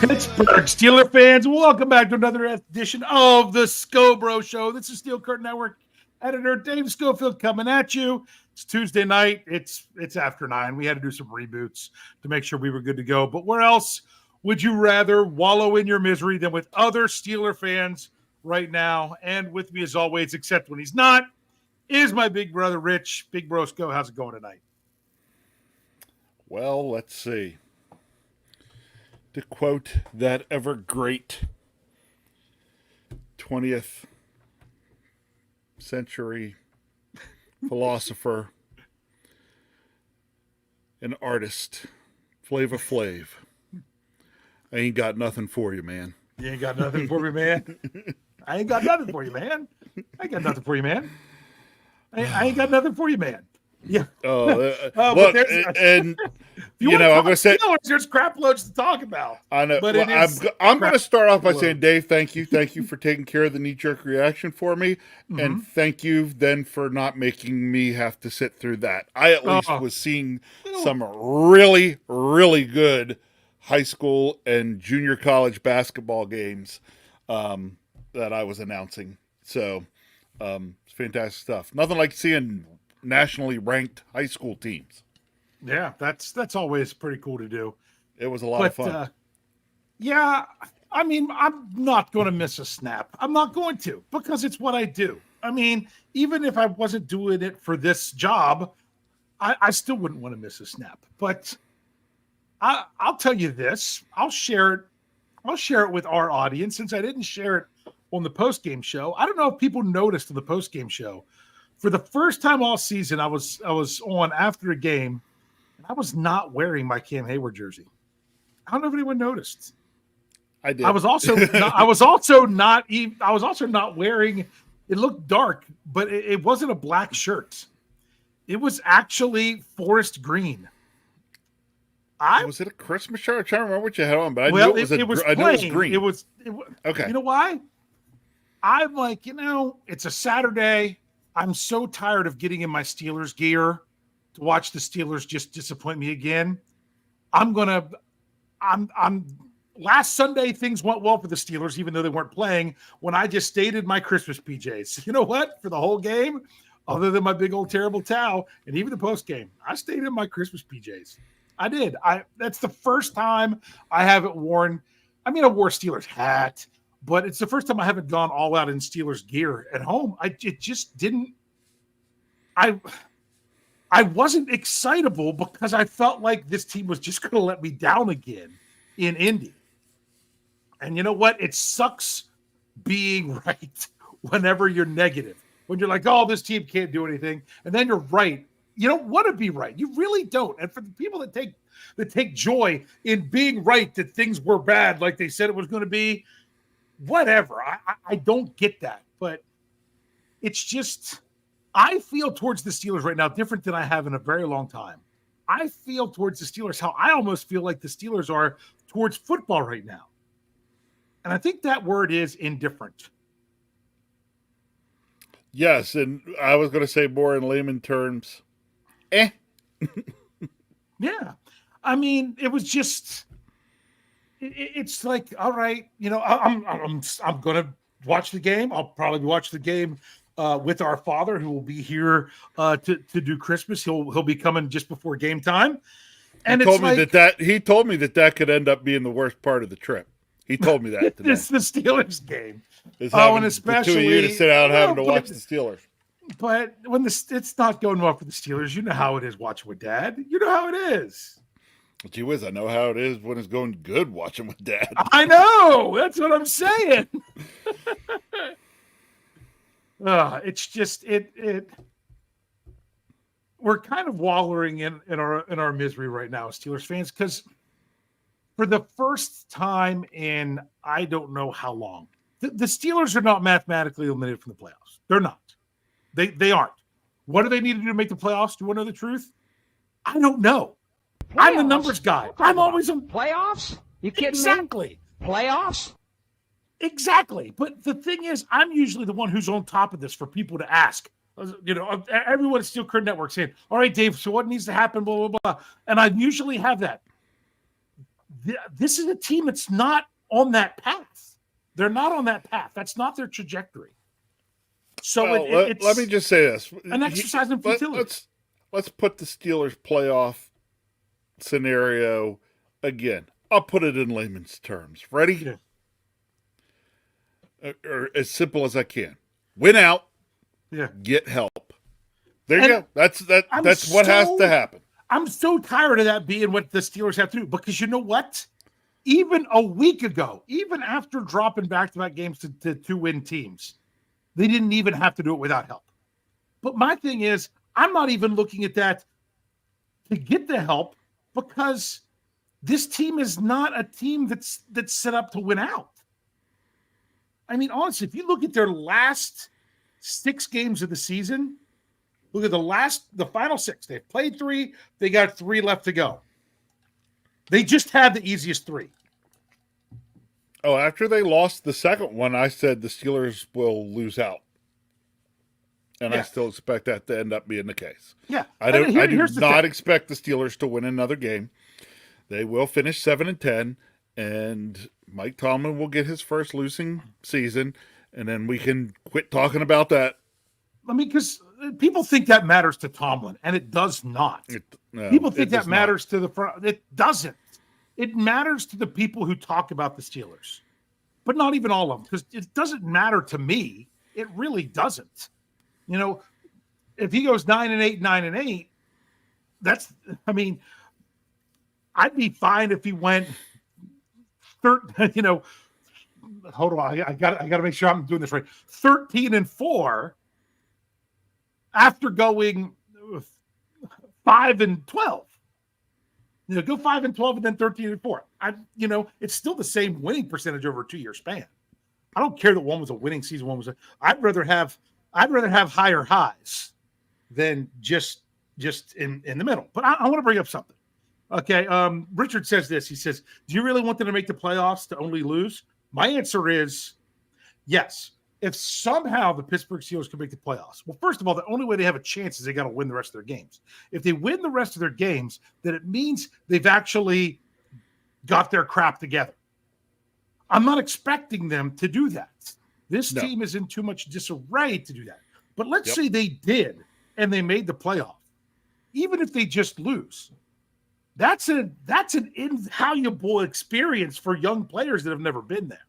Pittsburgh Steeler fans, welcome back to another edition of the Scho Bro Show. This is Steel Curtain Network editor Dave Schofield coming at you. It's Tuesday night. It's after 9. We had to do some reboots to make sure we were good to go. But where else would you rather wallow in your misery than with other Steeler fans right now? And with me as always, except when he's not, is my big brother Rich. Big Bro Scho, how's it going tonight? Well, let's see. To quote that ever great 20th century philosopher and artist, Flava Flav, I ain't got nothing for you, man. You ain't got nothing for me, man. I ain't got nothing for you, man. I ain't got nothing for you, man. I ain't got nothing for you, man. Yeah. Look, and you know, I'm going to say there's crap loads to talk about. I know. But I'm going to start off by saying, Dave, thank you for taking care of the knee-jerk reaction for me, and thank you then for not making me have to sit through that. I at least was seeing some really, really good high school and junior college basketball games that I was announcing. So it's fantastic stuff. Nothing like seeing nationally ranked high school teams. Yeah, that's always pretty cool to do. It was a lot of fun. Yeah, I mean, I'm not going to miss a snap. I'm not going to, because it's what I do. I mean, even if I wasn't doing it for this job, I still wouldn't want to miss a snap. But I'll tell you this. I'll share it with our audience, since I didn't share it on the post-game show. I don't know if people noticed in the post-game show. For the first time all season, I was on after a game, and I was not wearing my Cam Hayward jersey. I don't know if anyone noticed. I did. I was also not wearing. It looked dark, but it wasn't a black shirt. It was actually forest green. Was it a Christmas shirt? I'm trying to remember what you had on, but I knew it was green. It was okay. You know why? I'm like, it's a Saturday. I'm so tired of getting in my Steelers gear to watch the Steelers just disappoint me again. Last Sunday, things went well for the Steelers, even though they weren't playing, when I just stayed in my Christmas PJs. You know what? For the whole game, other than my big old terrible towel, and even the post game, I stayed in my Christmas PJs. I did. That's the first time I haven't worn. I mean, I wore a Steelers hat, but it's the first time I haven't gone all out in Steelers gear at home. It just didn't. I wasn't excitable because I felt like this team was just going to let me down again in Indy. And you know what? It sucks being right whenever you're negative. When you're like, oh, this team can't do anything, and then you're right. You don't want to be right. You really don't. And for the people that take joy in being right that things were bad, like they said it was going to be, whatever. I don't get that. But it's just, I feel towards the Steelers right now different than I have in a very long time. I feel towards the Steelers how I almost feel like the Steelers are towards football right now. And I think that word is indifferent. Yes, and I was going to say more in layman terms. Yeah. I mean, it was just, it's like, all right, I'm going to watch the game. I'll probably watch the game with our father, who will be here to do Christmas. He'll be coming just before game time. And he told me that could end up being the worst part of the trip. He told me that today. It's the Steelers game. And especially the two of you to sit out having to watch the Steelers. But when it's not going well for the Steelers, you know how it is watching with Dad. You know how it is. Gee whiz, I know how it is when it's going good watching with Dad. I know. That's what I'm saying. It's just we're kind of wallowing in our misery right now, Steelers fans, because for the first time in I don't know how long, the Steelers are not mathematically eliminated from the playoffs. They're not. They aren't. What do they need to do to make the playoffs? Do you want to know the truth? I don't know. Playoffs? I'm the numbers guy. I'm always on playoffs. You kidding exactly. me? Playoffs? Exactly. But the thing is, I'm usually the one who's on top of this for people to ask. Everyone at Steel Curtain Network saying, all right, Dave, so what needs to happen, blah, blah, blah. And I usually have that. this is a team that's not on that path. They're not on that path. That's not their trajectory. So it's let me just say this: an exercise in futility. Let's put the Steelers playoff scenario again. I'll put it in layman's terms. Ready? Yeah. Or as simple as I can. Win out. Yeah. Get help. There you go. That's what has to happen. I'm so tired of that being what the Steelers have to do, because you know what? Even a week ago, even after dropping back-to-back games to two-win teams, they didn't even have to do it without help. But my thing is, I'm not even looking at that to get the help, because this team is not a team that's set up to win out. I mean, honestly, if you look at their last 6 games of the season, look at the final 6. They've played 3. They got 3 left to go. They just had the easiest 3. Oh, after they lost the second one, I said the Steelers will lose out. And I still expect that to end up being the case. Yeah. I do not expect the Steelers to win another game. They will finish 7-10, and Mike Tomlin will get his first losing season, and then we can quit talking about that. I mean, because people think that matters to Tomlin, and it does not. People think that matters to the front. It doesn't. It matters to the people who talk about the Steelers, but not even all of them, because it doesn't matter to me. It really doesn't. You know, if he goes 9-8, 9-8, that's, I mean, I'd be fine if he went hold on, I got to make sure I'm doing this right. 13-4 after going 5-12. Go 5-12 and then 13-4. It's still the same winning percentage over a 2-year span. I don't care that one was a winning season, one was I'd rather have higher highs than just in the middle. But I want to bring up something. Okay, Richard says this. He says, do you really want them to make the playoffs to only lose? My answer is yes. If somehow the Pittsburgh Steelers can make the playoffs, well, first of all, the only way they have a chance is they got to win the rest of their games. If they win the rest of their games, then it means they've actually got their crap together. I'm not expecting them to do that. This team is in too much disarray to do that. But let's say they did and they made the playoff. Even if they just lose, that's an invaluable experience for young players that have never been there.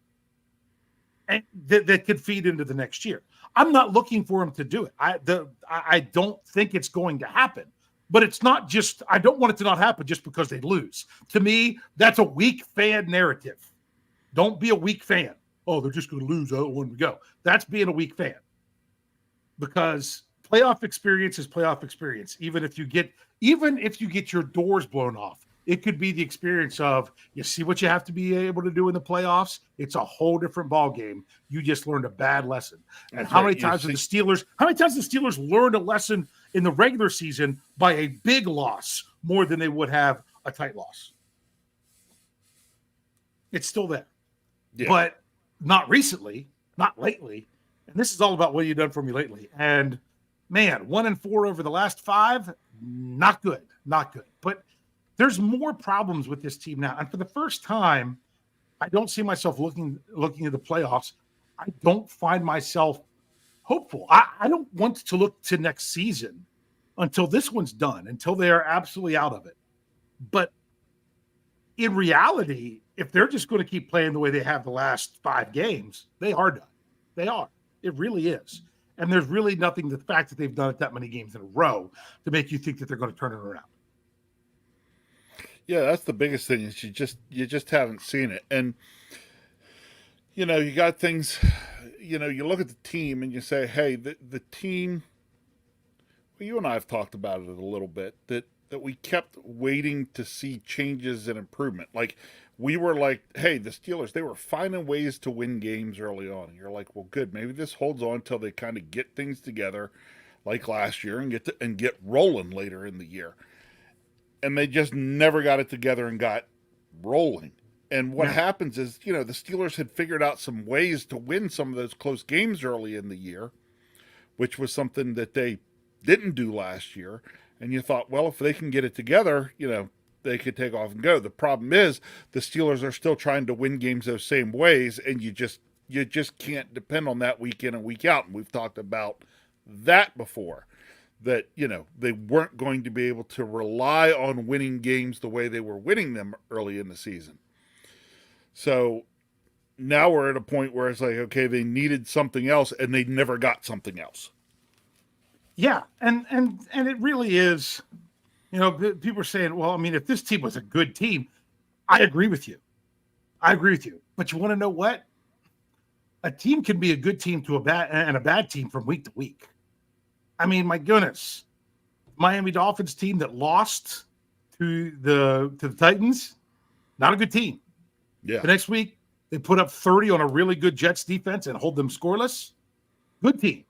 And that could feed into the next year. I'm not looking for him to do it. I don't think it's going to happen. But it's not just, I don't want it to not happen just because they lose. To me, that's a weak fan narrative. Don't be a weak fan. Oh, they're just going to lose. I don't want to go. That's being a weak fan. Because playoff experience is playoff experience. Even if you get your doors blown off, it could be the experience of, you see what you have to be able to do in the playoffs. It's a whole different ball game. You just learned a bad lesson. And how many times have the Steelers learned a lesson in the regular season by a big loss more than they would have a tight loss? It's still there. Yeah. But not recently, not lately. And this is all about what you've done for me lately. And man, 1-4 over the last 5, not good. Not good. But there's more problems with this team now. And for the first time, I don't see myself looking at the playoffs. I don't find myself hopeful. I don't want to look to next season until this one's done, until they are absolutely out of it. But in reality, if they're just going to keep playing the way they have the last 5 games, they are done. They are. It really is. And there's really nothing, the fact that they've done it that many games in a row, to make you think that they're going to turn it around. Yeah, that's the biggest thing, is you just haven't seen it. And, you got things, you look at the team and you say, hey, the team, well, you and I have talked about it a little bit, that we kept waiting to see changes and improvement. Like, we were like, hey, the Steelers, they were finding ways to win games early on. And you're like, well, good, maybe this holds on until they kind of get things together like last year and get rolling later in the year. And they just never got it together and got rolling. And what happens is, the Steelers had figured out some ways to win some of those close games early in the year, which was something that they didn't do last year. And you thought, well, if they can get it together, they could take off and go. The problem is the Steelers are still trying to win games those same ways, and you just can't depend on that week in and week out. And we've talked about that before, that, they weren't going to be able to rely on winning games the way they were winning them early in the season. So now we're at a point where it's like, okay, they needed something else, and they never got something else. Yeah, and it really is, people are saying, well, I mean, if this team was a good team, I agree with you. But you want to know what? A team can be a good team to a bad team from week to week. I mean, my goodness, Miami Dolphins team that lost to the Titans, not a good team. Yeah. The next week, they put up 30 on a really good Jets defense and hold them scoreless. Good team.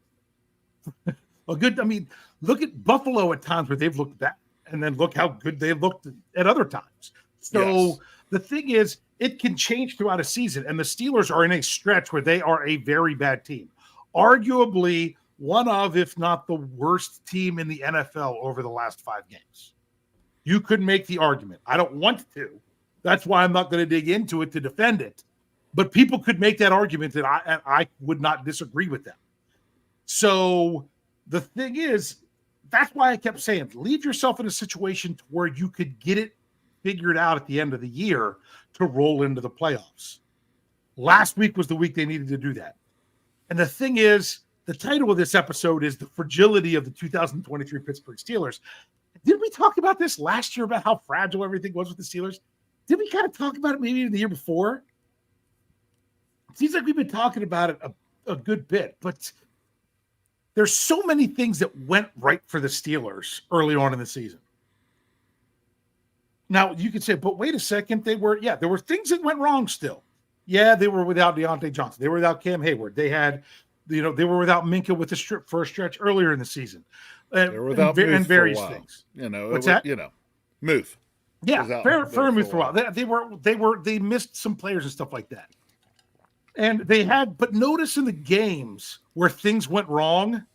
Look at Buffalo at times where they've looked bad, and then look how good they looked at other times. So The thing is, it can change throughout a season, and the Steelers are in a stretch where they are a very bad team. Arguably one of, if not the worst team in the NFL over the last 5 games. You could make the argument. I don't want to. That's why I'm not going to dig into it to defend it. But people could make that argument, and I would not disagree with them. So the thing is, that's why I kept saying, leave yourself in a situation to where you could get it figured out at the end of the year to roll into the playoffs. Last week was the week they needed to do that. And the thing is, the title of this episode is The Fragility of the 2023 Pittsburgh Steelers. Did we talk about this last year, about how fragile everything was with the Steelers? Did we kind of talk about it maybe the year before? It seems like we've been talking about it a good bit, but there's so many things that went right for the Steelers early on in the season. Now, you could say, but wait a second, there were things that went wrong still. Yeah, they were without Deontay Johnson. They were without Cam Hayward. They had, they were without Minka with the strip for a stretch earlier in the season. They were without Muth and various for a while. things. What's that? Muth. Yeah, fair Muth for a while. They missed some players and stuff like that. And but notice in the games where things went wrong,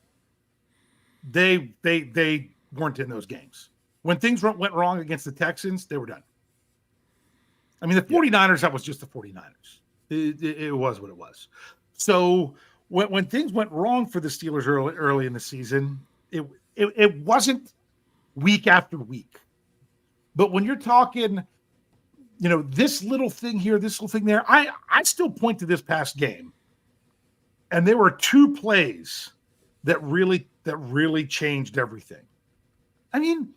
they weren't in those games. When things went wrong against the Texans, they were done. I mean, the 49ers, that was just the 49ers. It was what it was. So when things went wrong for the Steelers early in the season, it wasn't week after week. But when you're talking, this little thing here, this little thing there, I still point to this past game. And there were 2 plays that really changed everything. I mean,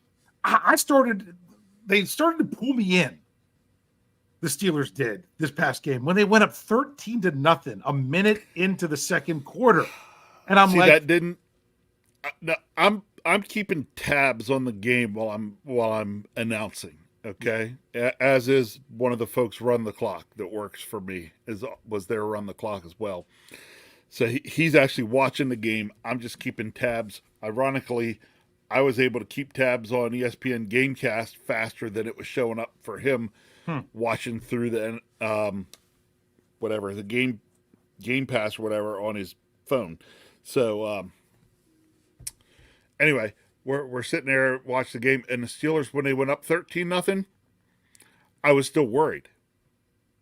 they started to pull me in. The Steelers did this past game when they went up 13-0 a minute into the second quarter. And I'm that didn't. No, I'm keeping tabs on the game while I'm announcing. Okay, as is one of the folks run the clock that works for me was there run the clock as well. So he's actually watching the game. I'm just keeping tabs. Ironically, I was able to keep tabs on ESPN Gamecast faster than it was showing up for him watching through the Game Pass or whatever on his phone. So anyway, we're sitting there watching the game, and the Steelers, when they went up 13-0, I was still worried.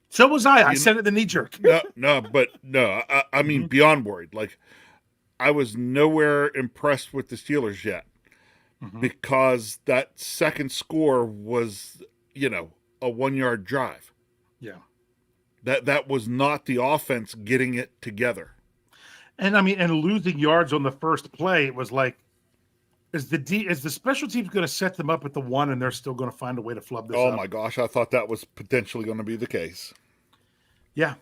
So was I. I said it the knee jerk. I mean beyond worried. Like, I was nowhere impressed with the Steelers yet because that second score was, a 1-yard drive. Yeah. That was not the offense getting it together. And and losing yards on the first play, it was like, is the special teams going to set them up at the 1 and they're still going to find a way to flub this up? Oh my gosh, I thought that was potentially going to be the case. Yeah.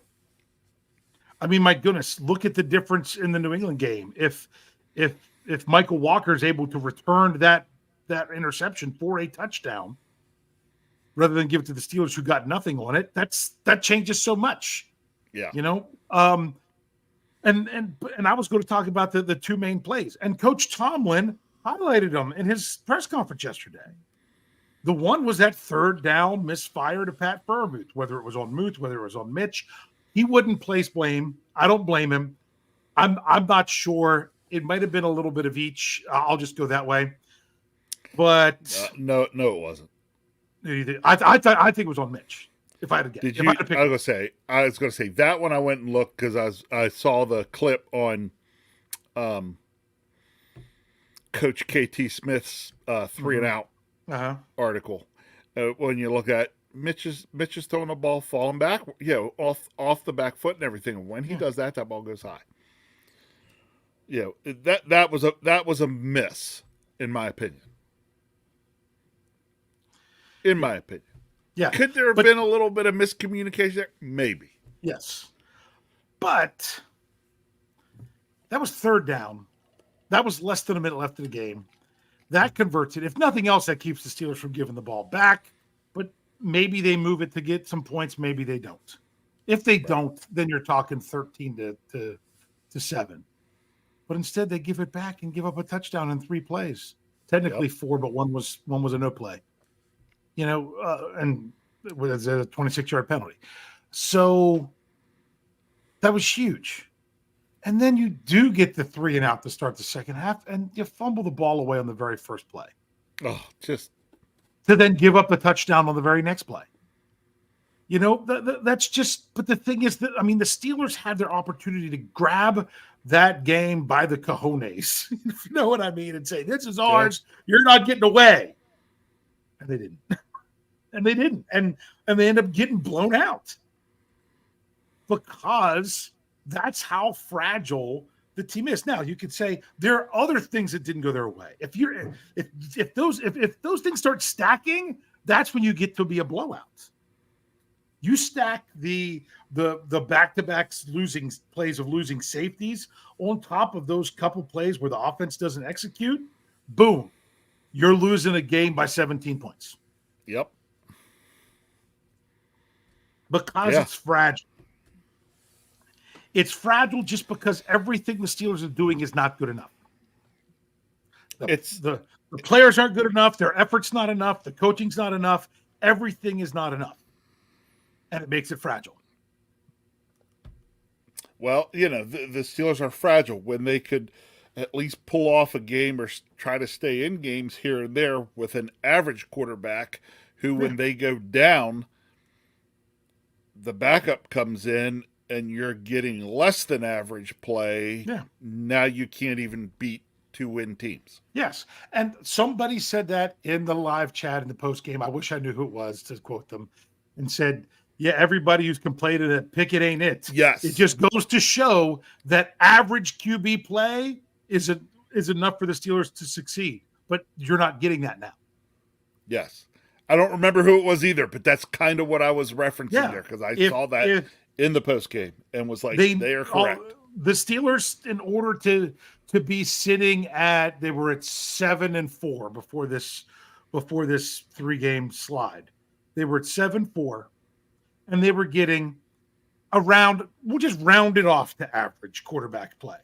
I mean, my goodness, look at the difference in the New England game. If Michael Walker is able to return that interception for a touchdown, rather than give it to the Steelers who got nothing on it, that changes so much. Yeah. And I was going to talk about the 2 main plays, and Coach Tomlin highlighted them in his press conference yesterday. The one was that 3rd down misfire to Pat Freiermuth, whether it was on Muth, whether it was on Mitch. He wouldn't place blame. I don't blame him. I'm not sure. It might have been a little bit of each. I'll just go that way. But no, it wasn't. I think it was on Mitch. If I had to guess, Did you? I was gonna say that one. I went and looked because I saw the clip on Coach KT Smith's 3 and out article. When you look at Mitch is throwing the ball, falling back, off the back foot and everything. And when he does that, that ball goes high. That was a miss, in my opinion. Yeah. Could there have been a little bit of miscommunication there? Maybe. Yes. But that was third down. That was less than a minute left in the game. That converts it. If nothing else, that keeps the Steelers from giving the ball back. But maybe they move it to get some points. Maybe they don't. If they don't, then you're talking 13 to 7. But instead, they give it back and give up a touchdown in 3 plays. Technically 4, but one was a no play. And it was a 26-yard penalty. So that was huge. And then you do get the 3 and out to start the second half, and you fumble the ball away on the very first play. Oh, just to then give up a touchdown on the very next play. That's just. But the thing is that the Steelers had their opportunity to grab that game by the cojones, if you know what I mean, and say, "This is ours. You're not getting away," and they didn't. And they end up getting blown out because that's how fragile the team is. Now you could say there are other things that didn't go their way. If those things start stacking, that's when you get to be a blowout. You stack the back-to-back losing plays of losing safeties on top of those couple plays where the offense doesn't execute. Boom, you're losing a game by 17 points. Yep. Because it's fragile. It's fragile just because everything the Steelers are doing is not good enough. The players aren't good enough. Their effort's not enough. The coaching's not enough. Everything is not enough. And it makes it fragile. Well, the Steelers are fragile when they could at least pull off a game or try to stay in games here and there with an average quarterback who, when they go down, the backup comes in and you're getting less than average play. Yeah. Now you can't even beat 2-win teams. Yes. And somebody said that in the live chat in the post game. I wish I knew who it was to quote them, and said, yeah, everybody who's complaining that Pickett ain't it. Yes. It just goes to show that average QB play is enough for the Steelers to succeed. But you're not getting that now. Yes. I don't remember who it was either, but that's kind of what I was referencing there, because I saw that in the post game and was like, they are correct. The Steelers, in order to be sitting at, they were at 7-4 before this 3-game slide. They were at 7-4, and they were getting around. We'll just round it off to average quarterback play.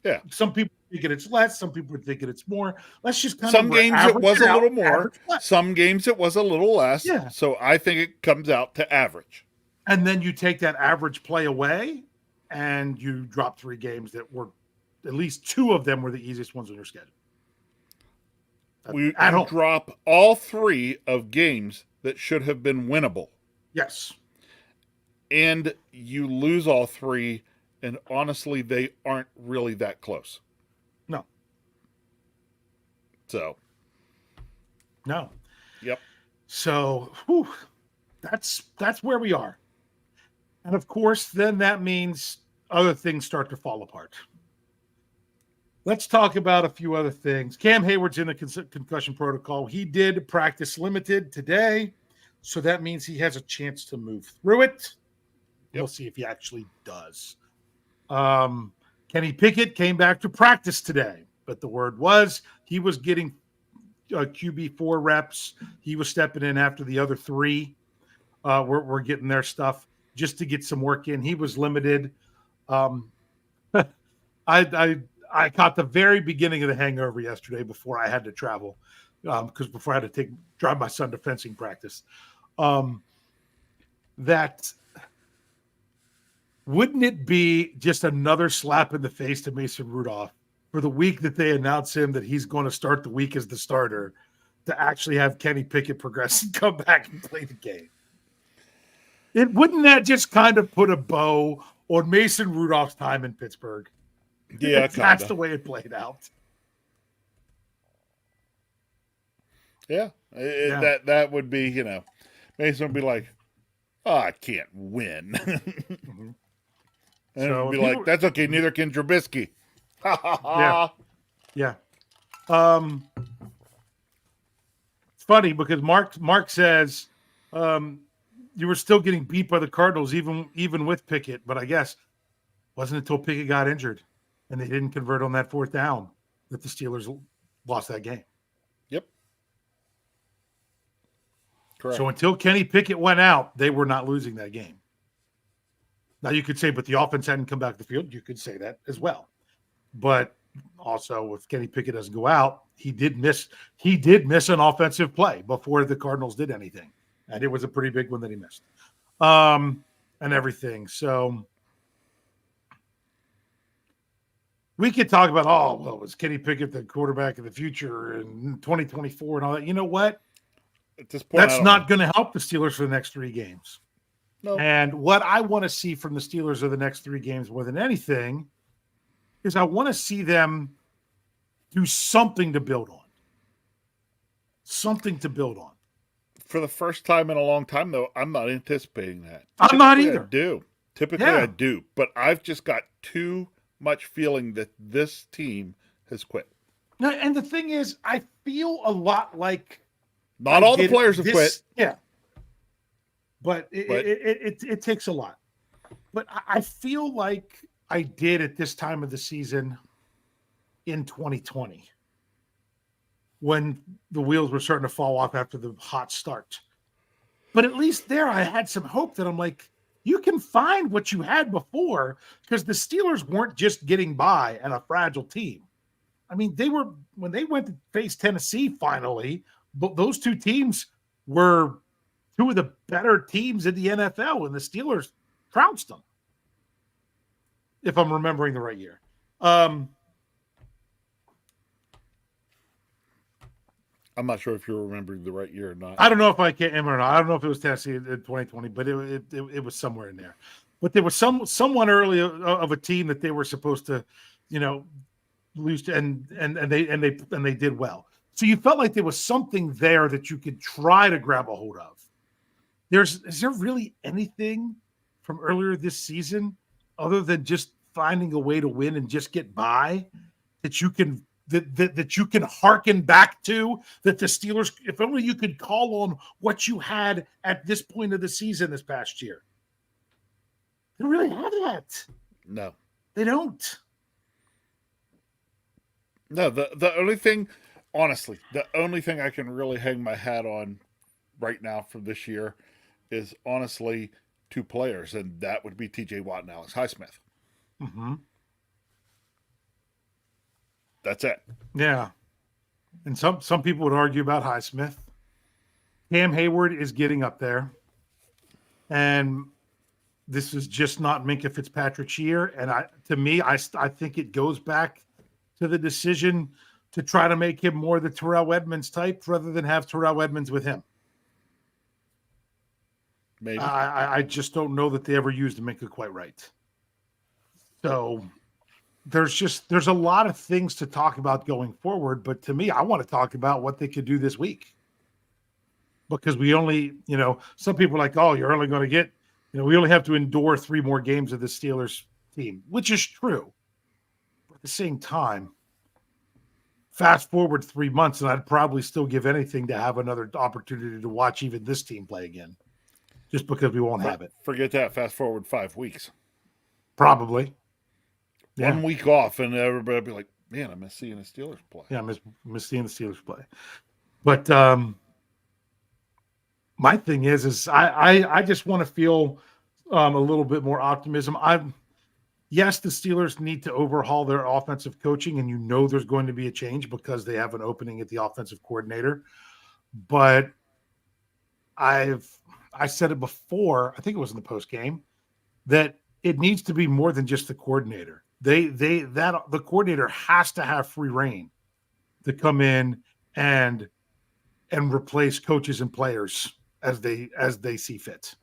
Yeah. Some people think it's less. Some people are thinking it's more. Let's just kind some of games it was a little more. Some games it was a little less. Yeah. So I think it comes out to average. And then you take that average play away, and you drop 3 games that were, at least 2 of them were the easiest ones on your schedule. We drop all 3 of games that should have been winnable. Yes. And you lose all 3. And honestly, they aren't really that close. No. So. No. Yep. So, that's where we are. And of course, then that means other things start to fall apart. Let's talk about a few other things. Cam Hayward's in the concussion protocol. He did practice limited today, so that means he has a chance to move through it. We'll see if he actually does. Kenny Pickett came back to practice today, but the word was he was getting QB4 reps. He was stepping in after the other 3 were getting their stuff just to get some work in. He was limited. I caught the very beginning of the hangover yesterday before I had to travel, because before I had to drive my son to fencing practice. That. Wouldn't it be just another slap in the face to Mason Rudolph for the week that they announce him that he's going to start the week as the starter, to actually have Kenny Pickett progress and come back and play the game. Wouldn't that just kind of put a bow on Mason Rudolph's time in Pittsburgh? Yeah, that's the way it played out. Yeah, that would be, Mason would be like, "Oh, I can't win," mm-hmm. And so it would be like, "That's okay. Neither can Trubisky." Yeah. It's funny because Mark says you were still getting beat by the Cardinals even with Pickett, but I guess it wasn't until Pickett got injured and they didn't convert on that fourth down that the Steelers lost that game. Yep. Correct. So until Kenny Pickett went out, they were not losing that game. Now you could say, but the offense hadn't come back to the field. You could say that as well. But also, if Kenny Pickett doesn't go out, he did miss an offensive play before the Cardinals did anything. And it was a pretty big one that he missed. And everything. So we could talk about, was Kenny Pickett the quarterback of the future in 2024 and all that? You know what? At this point, that's not going to help the Steelers for the next 3 games. No. And what I want to see from the Steelers of the next 3 games more than anything is I want to see them do something to build on. Something to build on. For the first time in a long time, though, I'm not anticipating that. I'm not either. Typically, I do. But I've just got too much feeling that this team has quit. No, and the thing is, I feel a lot like not all the players have quit. Yeah. But it takes a lot. But I feel like I did at this time of the season in 2020 when the wheels were starting to fall off after the hot start. But at least there I had some hope that I'm like, you can find what you had before because the Steelers weren't just getting by and a fragile team. I mean, when they went to face Tennessee finally, but those 2 teams were 2 of the better teams in the NFL, and the Steelers trounced them, if I'm remembering the right year. I'm not sure if you're remembering the right year or not. I don't know if I can or not. I don't know if it was Tennessee in 2020, but it was somewhere in there. But there was someone early of a team that they were supposed to, lose to, and they did well. So you felt like there was something there that you could try to grab a hold of. Is there really anything from earlier this season other than just finding a way to win and just get by that you can that you can hearken back to, that the Steelers, if only you could call on what you had at this point of the season this past year? They don't really have that. No. They don't. No, the only thing, honestly, the only thing I can really hang my hat on right now for this year is honestly 2 players, and that would be TJ Watt and Alex Highsmith. Mm-hmm. That's it. Yeah. And some people would argue about Highsmith. Cam Hayward is getting up there. And this is just not Minkah Fitzpatrick's year. And I think it goes back to the decision to try to make him more the Terrell Edmonds type rather than have Terrell Edmonds with him. Maybe. I just don't know that they ever used Minkah quite right. So there's a lot of things to talk about going forward, but to me, I want to talk about what they could do this week. Because we only, some people are like, oh, you're only going to get, we only have to endure 3 more games of the Steelers team, which is true. But at the same time, fast forward 3 months, and I'd probably still give anything to have another opportunity to watch even this team play again, just because we won't have it. Forget that. Fast forward 5 weeks. Probably. Yeah. 1 week off, and everybody will be like, man, I miss seeing the Steelers play. Yeah, I miss seeing the Steelers play. But my thing is I just want to feel a little bit more optimism. Yes, the Steelers need to overhaul their offensive coaching, and there's going to be a change because they have an opening at the offensive coordinator. But I said it before, I think it was in the post game, that it needs to be more than just the coordinator. The coordinator has to have free reign to come in and and replace coaches and players as they see fit.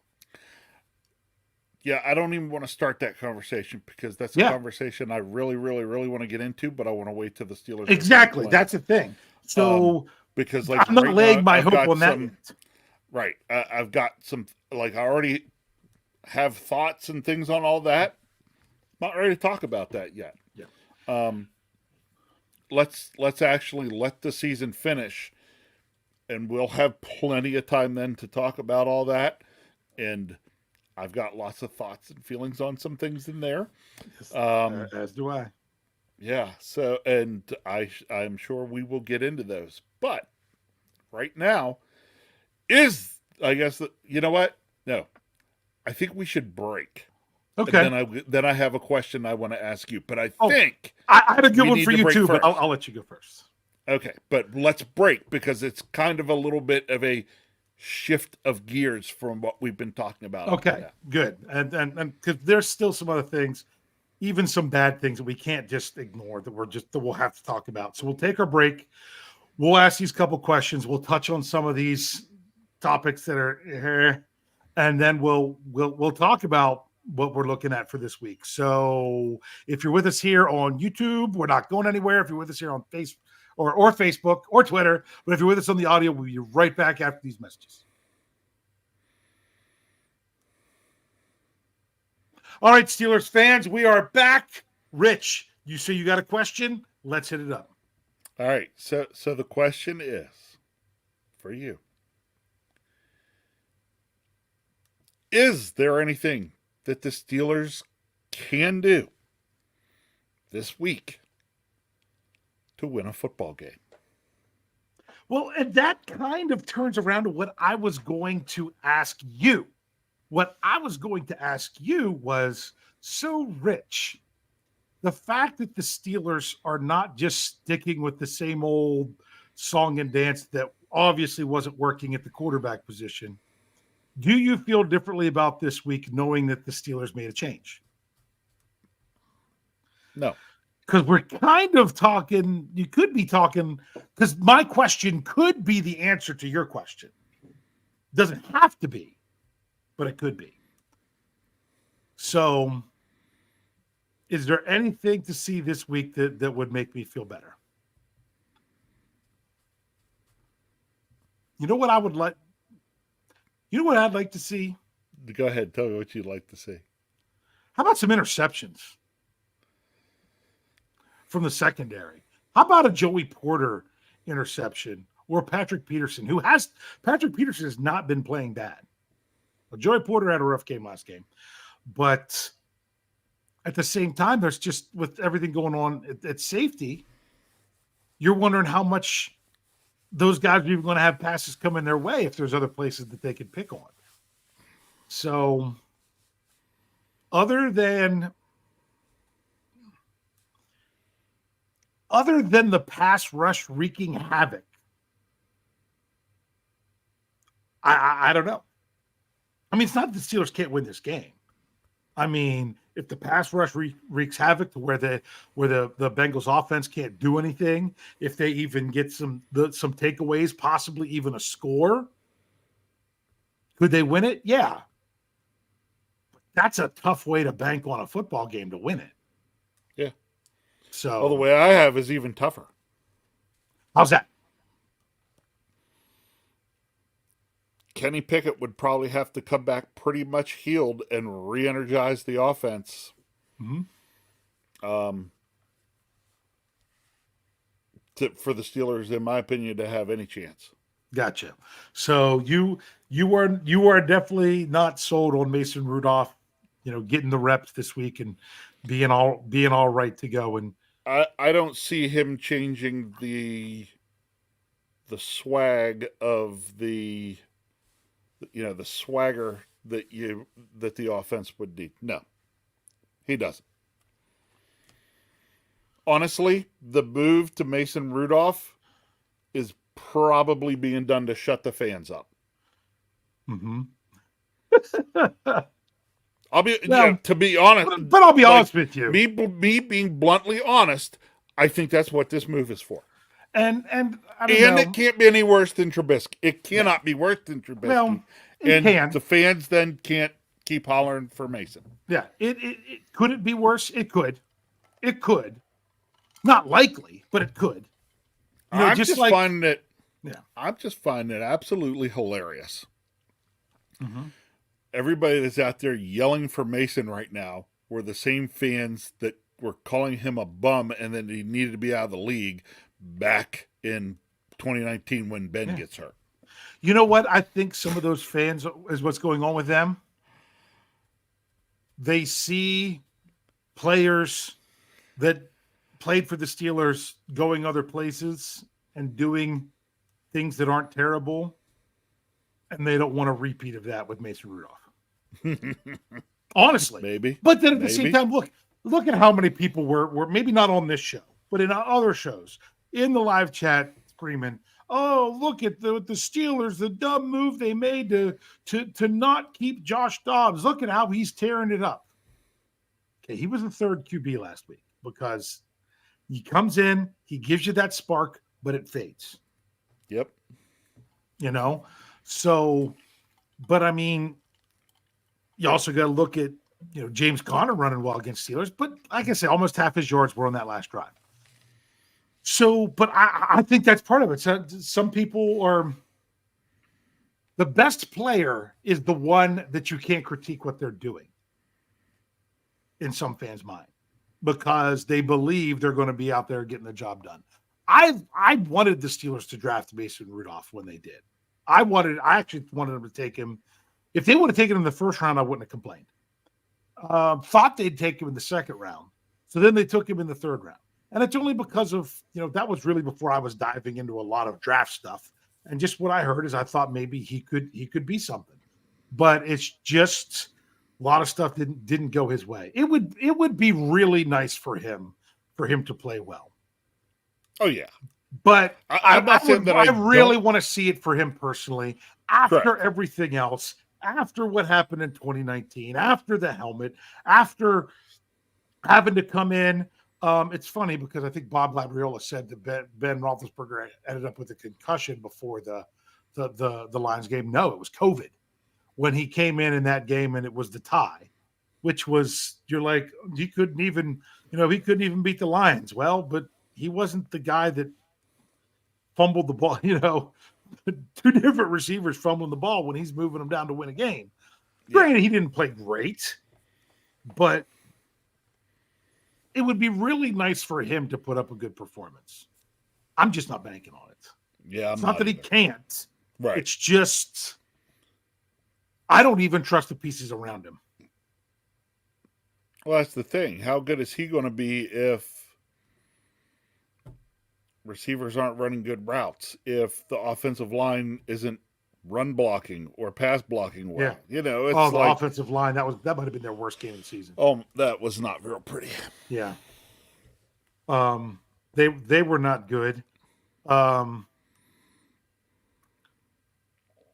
Yeah, I don't even want to start that conversation because that's a conversation I really, really, really want to get into, but I want to wait till the Steelers. Exactly, that's the thing. So because like I'm not laying my hope on that yet. Right, I've got some I already have thoughts and things on all that. Not ready to talk about that yet. Yeah. Let's actually let the season finish, and we'll have plenty of time then to talk about all that. And I've got lots of thoughts and feelings on some things in there. As do I. Yeah. So, and I'm sure we will get into those. But right now I guess you know what? No, I think we should break. Okay. And then I have a question I want to ask you. But I think I had a good one for you too. But I'll let you go first. Okay, but let's break because it's kind of a little bit of a shift of gears from what we've been talking about. Okay, good. And because there's still some other things, even some bad things that we can't just ignore that we'll have to talk about. So we'll take our break. We'll ask these couple questions. We'll touch on some of these topics that are here, and then we'll talk about what we're looking at for this week. So if you're with us here on YouTube, we're not going anywhere. If you're with us here on Facebook or Facebook or Twitter, but if you're with us on the audio, we'll be right back after these messages. All right, Steelers fans, we are back. Rich, you say you got a question? Let's hit it up. All right. So the question is for you. Is there anything that the Steelers can do this week to win a football game? Well, and that kind of turns around to what I was going to ask you. What I was going to ask you was, so Rich, the fact that the Steelers are not just sticking with the same old song and dance that obviously wasn't working at the quarterback position, do you feel differently about this week knowing that the Steelers made a change? No. Because we're kind of talking, you could be talking, because my question could be the answer to your question. Doesn't have to be, but it could be. So, is there anything to see this week that would make me feel better? You know what I would like? You know what I'd like to see? Go ahead. Tell me what you'd like to see. How about some interceptions from the secondary? How about a Joey Porter interception or Patrick Peterson, Patrick Peterson has not been playing bad. Well, Joey Porter had a rough game last game, but at the same time, there's just with everything going on at safety, you're wondering how much those guys are even going to have passes coming their way if there's other places that they could pick on. So other than the pass rush wreaking havoc, I don't know. I mean, it's not that the Steelers can't win this game. I mean, if the pass rush wreaks havoc to where the Bengals offense can't do anything, if they even get some takeaways, possibly even a score, could they win it? Yeah. But that's a tough way to bank on a football game to win it. Yeah. So well, the way I have is even tougher. How's that? Kenny Pickett would probably have to come back pretty much healed and re-energize the offense. Mm-hmm. For the Steelers, in my opinion, to have any chance. Gotcha. So you are definitely not sold on Mason Rudolph, getting the reps this week and being all right to go. And I don't see him changing the swag of the swagger that the offense would need. No, he doesn't. Honestly, the move to Mason Rudolph is probably being done to shut the fans up. Mm-hmm. To be honest, but I'll be honest with you. Me being bluntly honest, I think that's what this move is for. And I don't And know. it can't be any worse than Trubisky. It cannot be worse than Trubisky. Well, it and can. the fans then can't keep hollering for Mason. Yeah. It could it be worse? It could. It could. Not likely, but it could. You know, I'm just finding it. Yeah. I'm just finding it absolutely hilarious. Mm-hmm. Everybody that's out there yelling for Mason right now were the same fans that were calling him a bum and then he needed to be out of the league back in 2019 when Ben gets hurt. You know what? I think some of those fans is what's going on with them. They see players that played for the Steelers going other places and doing things that aren't terrible, and they don't want a repeat of that with Mason Rudolph. Honestly. Maybe. But then at the same time, look at how many people were maybe not on this show, but in other shows, in the live chat screaming, oh, look at the Steelers, the dumb move they made to not keep Josh Dobbs. Look at how he's tearing it up. Okay, he was the third QB last week because he comes in, he gives you that spark, but it fades. Yep. You know? So, but I mean, you also got to look at, you know, James Conner running well against Steelers, but like I said, almost half his yards were on that last drive. So, but I think that's part of it. So, some people are, the best player is the one that you can't critique what they're doing in some fans' mind because they believe they're going to be out there getting the job done. I wanted the Steelers to draft Mason Rudolph when they did. I actually wanted them to take him. If they would have taken him in the first round, I wouldn't have complained. Thought they'd take him in the second round. So then they took him in the third round. And it's only because of, you know, that was really before I was diving into a lot of draft stuff. And just what I heard is I thought maybe he could be something. But it's just a lot of stuff didn't go his way. It would be really nice for him to play well. Oh yeah. But I really don't want to see it for him personally after Correct. everything else, after what happened in 2019, after the helmet, after having to come in. It's funny because I think Bob Labriola said that Ben Roethlisberger ended up with a concussion before the Lions game. No, it was COVID when he came in that game, and it was the tie, which was, you're like, he couldn't even beat the Lions. Well, but he wasn't the guy that fumbled the ball. You know, two different receivers fumbling the ball when he's moving them down to win a game. Granted, he didn't play great, but it would be really nice for him to put up a good performance. I'm just not banking on it. Yeah, it's not that he can't. Right. It's just I don't even trust the pieces around him. Well, that's the thing. How good is he going to be if receivers aren't running good routes? If the offensive line isn't run blocking or pass blocking well? Yeah. You know, it's the like offensive line, that might have been their worst game of the season. Oh, that was not real pretty. Yeah. They were not good.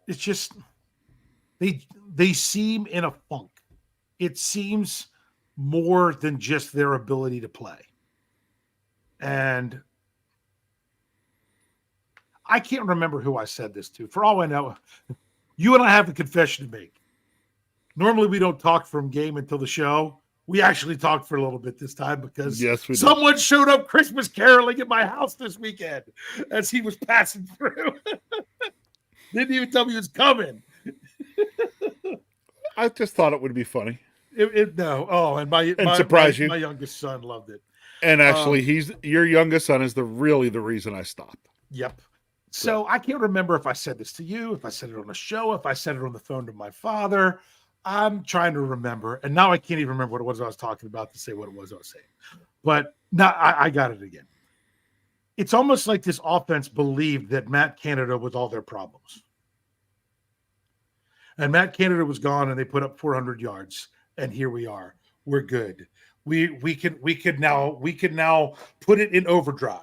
It's just they seem in a funk. It seems more than just their ability to play. And I can't remember who I said this to. For all I know, you and I have a confession to make. Normally we don't talk from game until the show. We actually talked for a little bit this time because someone showed up Christmas caroling at my house this weekend as he was passing through. Didn't even tell me he was coming. I just thought it would be funny. And my youngest son loved it. And actually, your youngest son is really the reason I stopped. Yep. So I can't remember if I said this to you, if I said it on the show, if I said it on the phone to my father. I'm trying to remember, and now I can't even remember what it was I was talking about to say what it was I was saying. But now I got it again. It's almost like this offense believed that Matt Canada was all their problems. And Matt Canada was gone, and they put up 400 yards, and here we are. We're good. We could now put it in overdrive.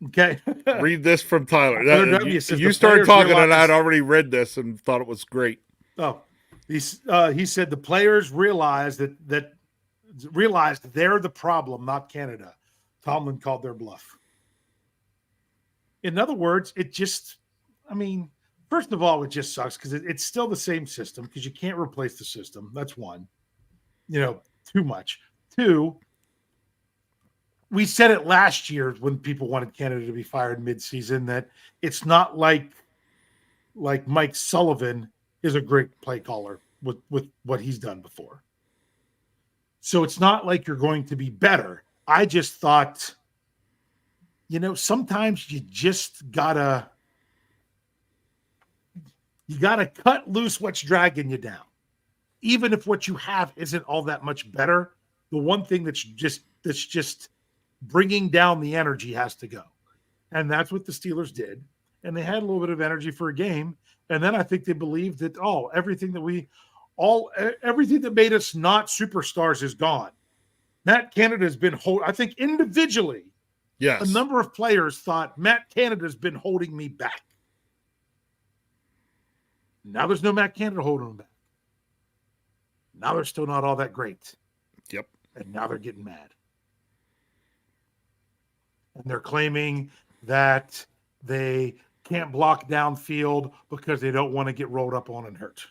Okay. Read this from Tyler. You started talking, and I'd already read this and thought it was great. Oh, he said the players realized that they're the problem, not Canada. Tomlin called their bluff. In other words, it just, I mean, first of all, it just sucks because it's still the same system because you can't replace the system. That's one. Too much. Two, we said it last year when people wanted Canada to be fired midseason that it's not like Mike Sullivan is a great play caller with what he's done before. So it's not like you're going to be better. I just thought, sometimes you just gotta cut loose what's dragging you down. Even if what you have isn't all that much better, the one thing that's just bringing down the energy has to go. And that's what the Steelers did. And they had a little bit of energy for a game. And then I think they believed that, everything that made us not superstars is gone. Matt Canada has been I think individually, yes, a number of players thought Matt Canada has been holding me back. Now there's no Matt Canada holding them back. Now they're still not all that great. Yep. And now they're getting mad. And they're claiming that they can't block downfield because they don't want to get rolled up on and hurt.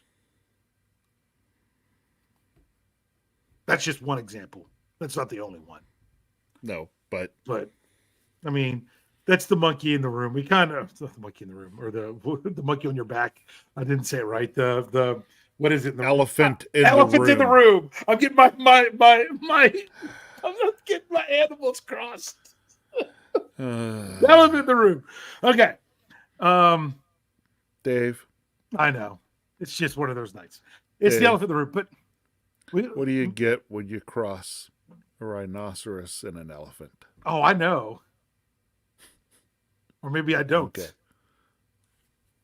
That's just one example. That's not the only one. No, but I mean, that's the monkey in the room. We kind of the monkey in the room, or the monkey on your back. I didn't say it right. The what is it? The elephant in the room. I'm getting my I'm getting my animals crossed. Elephant in the room. Okay. Dave. I know. It's just one of those nights. It's Dave, the elephant in the room. But what do you get when you cross a rhinoceros and an elephant? Oh, I know. Or maybe I don't. Okay.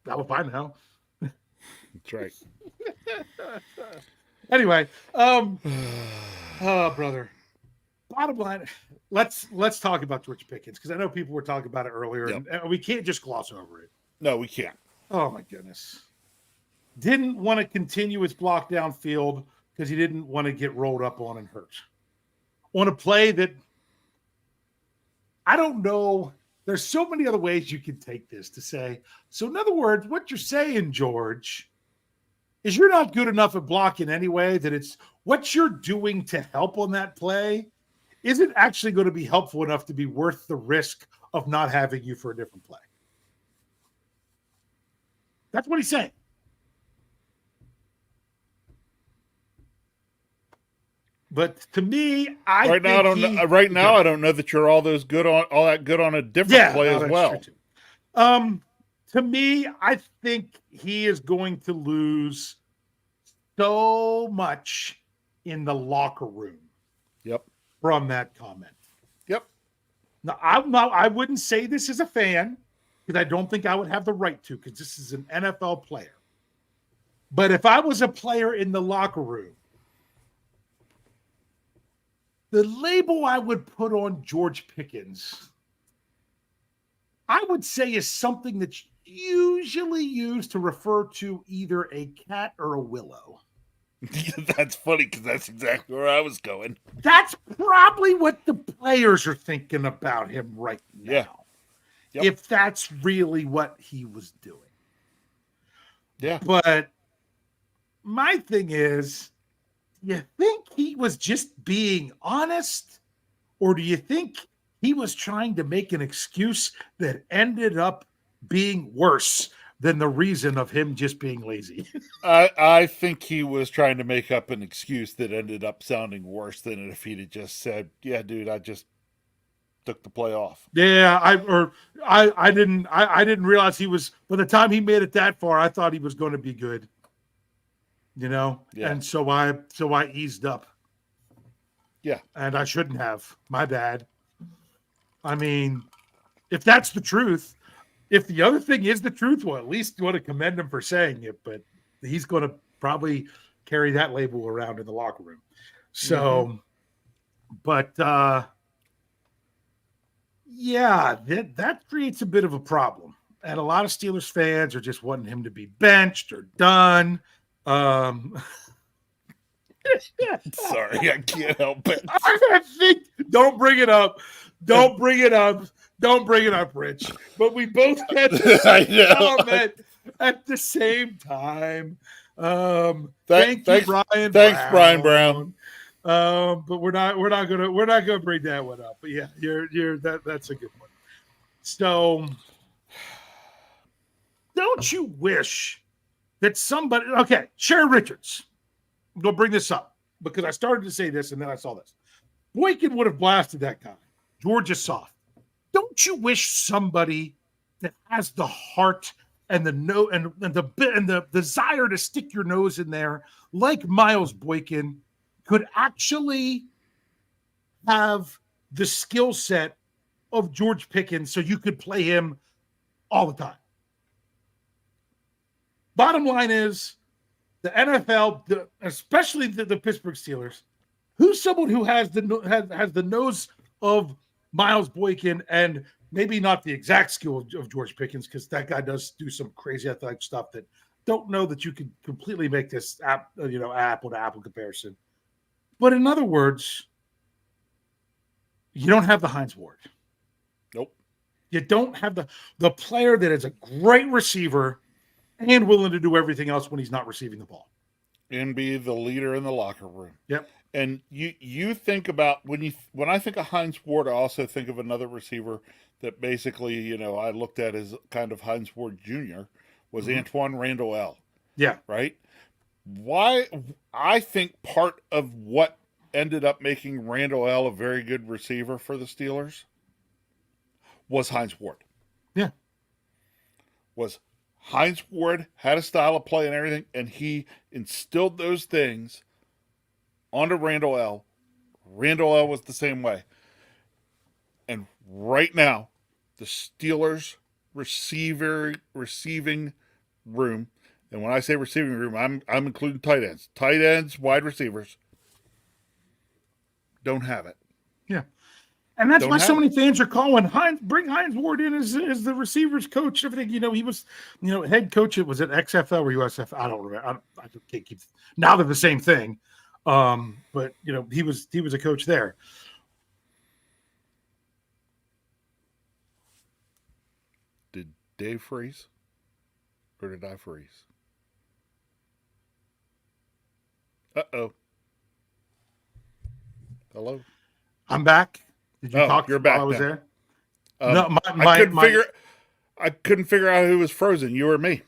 That would I know. That's right. Anyway, oh brother. Bottom line, let's talk about George Pickens because I know people were talking about it earlier, Yep. and we can't just gloss over it. No, we can't. Oh my goodness. Didn't want to continue his block downfield because he didn't want to get rolled up on and hurt. On a play that I don't know. There's so many other ways you can take this to say. So in other words, what you're saying, George, is you're not good enough at blocking anyway, that it's what you're doing to help on that play isn't actually going to be helpful enough to be worth the risk of not having you for a different play. That's what he's saying. But to me, I don't know that you're all that good on a different play as well. To me, I think he is going to lose so much in the locker room. Yep. From that comment. Yep. Now, I wouldn't say this as a fan because I don't think I would have the right to because this is an NFL player. But if I was a player in the locker room, the label I would put on George Pickens, I would say is something that's usually used to refer to either a cat or a willow. That's funny because that's exactly where I was going. That's probably what the players are thinking about him right now. Yeah. Yep. If that's really what he was doing. Yeah. But my thing is, you think he was just being honest? Or do you think he was trying to make an excuse that ended up being worse than the reason of him just being lazy? I think he was trying to make up an excuse that ended up sounding worse than if he'd just said, "Yeah, dude, I just took the play off." Yeah, I didn't realize he was. By the time he made it that far, I thought he was going to be good. Yeah. And so I eased up. Yeah, and I shouldn't have. My bad. I mean, if that's the truth. If the other thing is the truth, well, at least you want to commend him for saying it, but he's going to probably carry that label around in the locker room. So, but that creates a bit of a problem. And a lot of Steelers fans are just wanting him to be benched or done. Sorry, I can't help it. I think, don't bring it up. Don't bring it up. Don't bring it up, Rich. But we both had the same comment at the same time. Thank you, Brian. Thanks, Brian Brown. But we're not gonna bring that one up. But yeah, that's a good one. So don't you wish that somebody Sharon Richards, we'll bring this up because I started to say this and then I saw this. Boykin would have blasted that guy. Georgia soft. Don't you wish somebody that has the heart and the desire to stick your nose in there, like Miles Boykin, could actually have the skill set of George Pickens so you could play him all the time? Bottom line is, the NFL, especially the Pittsburgh Steelers, who's someone who has the nose of Miles Boykin and maybe not the exact skill of George Pickens, because that guy does do some crazy athletic stuff that don't know that you could completely make this apple to apple comparison. But in other words, you don't have the Hines Ward. Nope. You don't have the player that is a great receiver and willing to do everything else when he's not receiving the ball. And be the leader in the locker room. Yep. And you think about when I think of Hines Ward, I also think of another receiver that basically, I looked at as kind of Hines Ward Jr. was Antoine Randall L. Yeah. Right? Why I think part of what ended up making Randall L a very good receiver for the Steelers was Hines Ward. Yeah. Was Hines Ward had a style of play and everything, and he instilled those things onto Randall L. Randall L was the same way. And right now, the Steelers receiving room, and when I say receiving room, I'm including tight ends, wide receivers, don't have it. Yeah. And that's why so many fans are calling bring Hines Ward in as the receivers coach. Everything, he was, head coach. Was it XFL or USF? I don't remember. I can't keep. Now they're the same thing. But he was a coach there. Did Dave freeze, or did I freeze? Uh-oh. Hello. I'm back. Did you talk? You're back while I was now. there. No, I couldn't figure out who was frozen. You or me?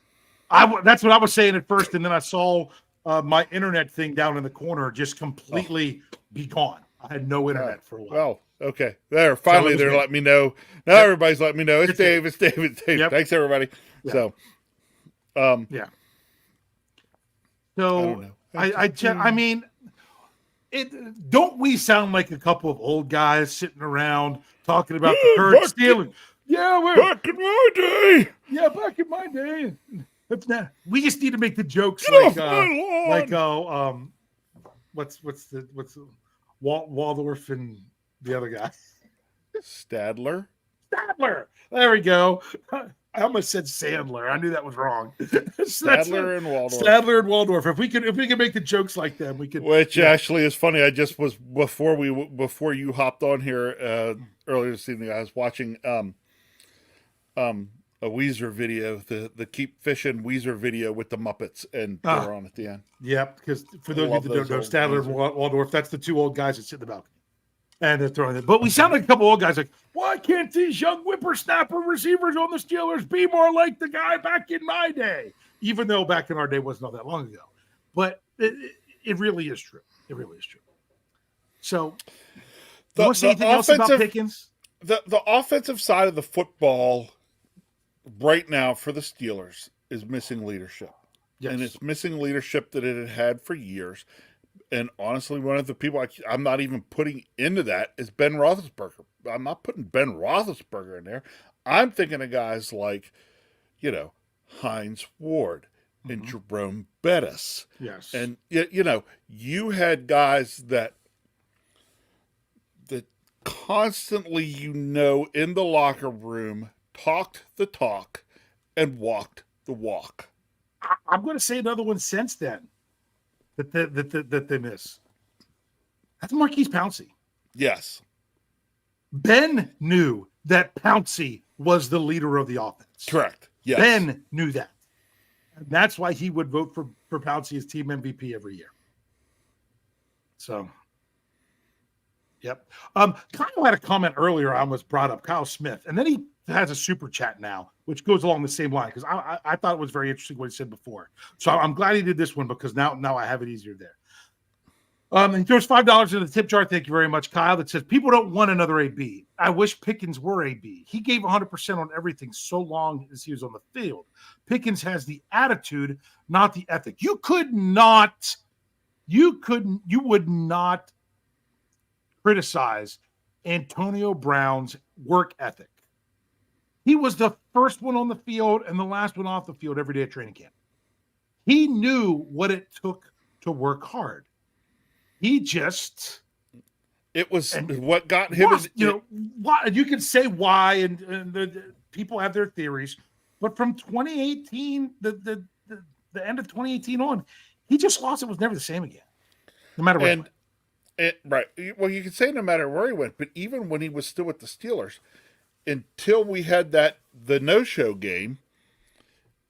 That's what I was saying at first, and then I saw my internet thing down in the corner just completely be gone. I had no internet for a while. Well, okay. Finally, they're letting me know. Now everybody's letting me know. It's Dave. It's Dave. It's Dave. Yep. Thanks, everybody. Yep. So, yeah. So I mean, don't we sound like a couple of old guys sitting around talking about the current Steelers? Back in my day. Yeah, back in my day. That's not. We just need to make the jokes what's Waldorf and the other guy? Stadler. There we go. I almost said Sandler. I knew that was wrong. Stadler and Waldorf. Stadler and Waldorf. If we could make the jokes like them, we could. Which actually is funny. I just was before you hopped on here earlier this evening. I was watching a Weezer video, the Keep Fishing Weezer video with the Muppets, and they were on at the end. Yep, because for those of you that don't know, Stadler and Waldorf, that's the two old guys that sit in the balcony. And they're throwing it. But we sound like a couple old guys like, why can't these young whippersnapper receivers on the Steelers be more like the guy back in my day? Even though back in our day wasn't all that long ago. But it really is true. It really is true. So, you want to say anything else about Pickens? The offensive side of the football right now for the Steelers is missing leadership. Yes. And it's missing leadership that it had for years. And honestly, one of the people I'm not even putting into that is Ben Roethlisberger. I'm not putting Ben Roethlisberger in there. I'm thinking of guys like, Hines Ward and Jerome Bettis. Yes. And, you had guys that constantly, in the locker room, talked the talk and walked the walk. I'm going to say another one since then. That they miss. That's Marquise Pouncey. Yes. Ben knew that Pouncey was the leader of the offense. Correct. Yes. Ben knew that. And that's why he would vote for Pouncey as team MVP every year. So, yep. Kyle had a comment earlier on was brought up, Kyle Smith, and then he has a super chat now, which goes along the same line because I thought it was very interesting what he said before. So I'm glad he did this one because now I have it easier there. He throws $5 in the tip jar. Thank you very much, Kyle. That says people don't want another AB. I wish Pickens were AB. He gave 100% on everything so long as he was on the field. Pickens has the attitude, not the ethic. You would not criticize Antonio Brown's work ethic. He was the first one on the field and the last one off the field every day at training camp. He knew what it took to work hard. It was what got him. Why you can say why, and the people have their theories, but from 2018, the end of 2018 on, he just lost. It was never the same again, no matter where. Right. Well, you can say no matter where he went, but even when he was still with the Steelers, until we had the no-show game,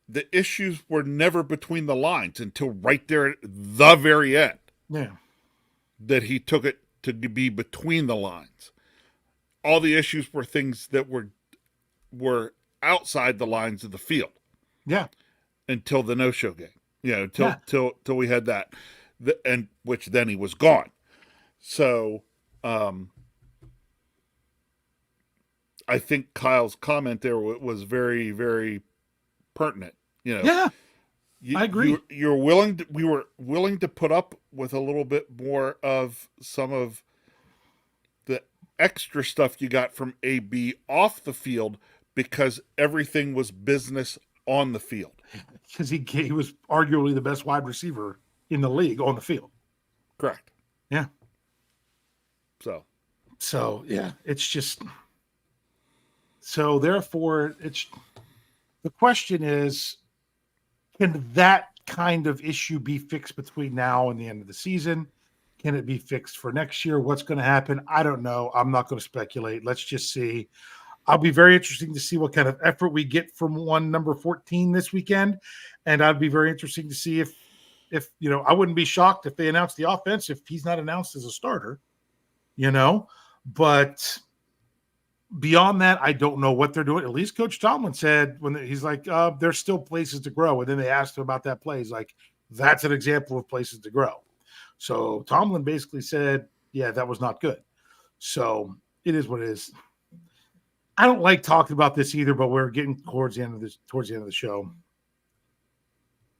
the issues were never between the lines until right there at the very end. Yeah. That he took it to be between the lines. All the issues were things that were outside the lines of the field. Yeah. Until the no-show game. Till we had that. And which then he was gone. So I think Kyle's comment there was very, very pertinent. Yeah. I agree. We were willing to put up with a little bit more of some of the extra stuff you got from AB off the field because everything was business on the field. Because he was arguably the best wide receiver in the league on the field. Correct. Yeah. So yeah, it's just so therefore the question is, can that kind of issue be fixed between now and the end of the season? Can it be fixed for next year? What's going to happen? I don't know. I'm not going to speculate. Let's just see. I'll be very interesting to see what kind of effort we get from number 14 this weekend. And I'd be very interesting to see if I wouldn't be shocked if they announced the offense if he's not announced as a starter, but beyond that, I don't know what they're doing. At least Coach Tomlin said he's like, there's still places to grow. And then they asked him about that play. He's like, that's an example of places to grow. So Tomlin basically said, yeah, that was not good. So it is what it is. I don't like talking about this either, but we're getting towards the end of the show.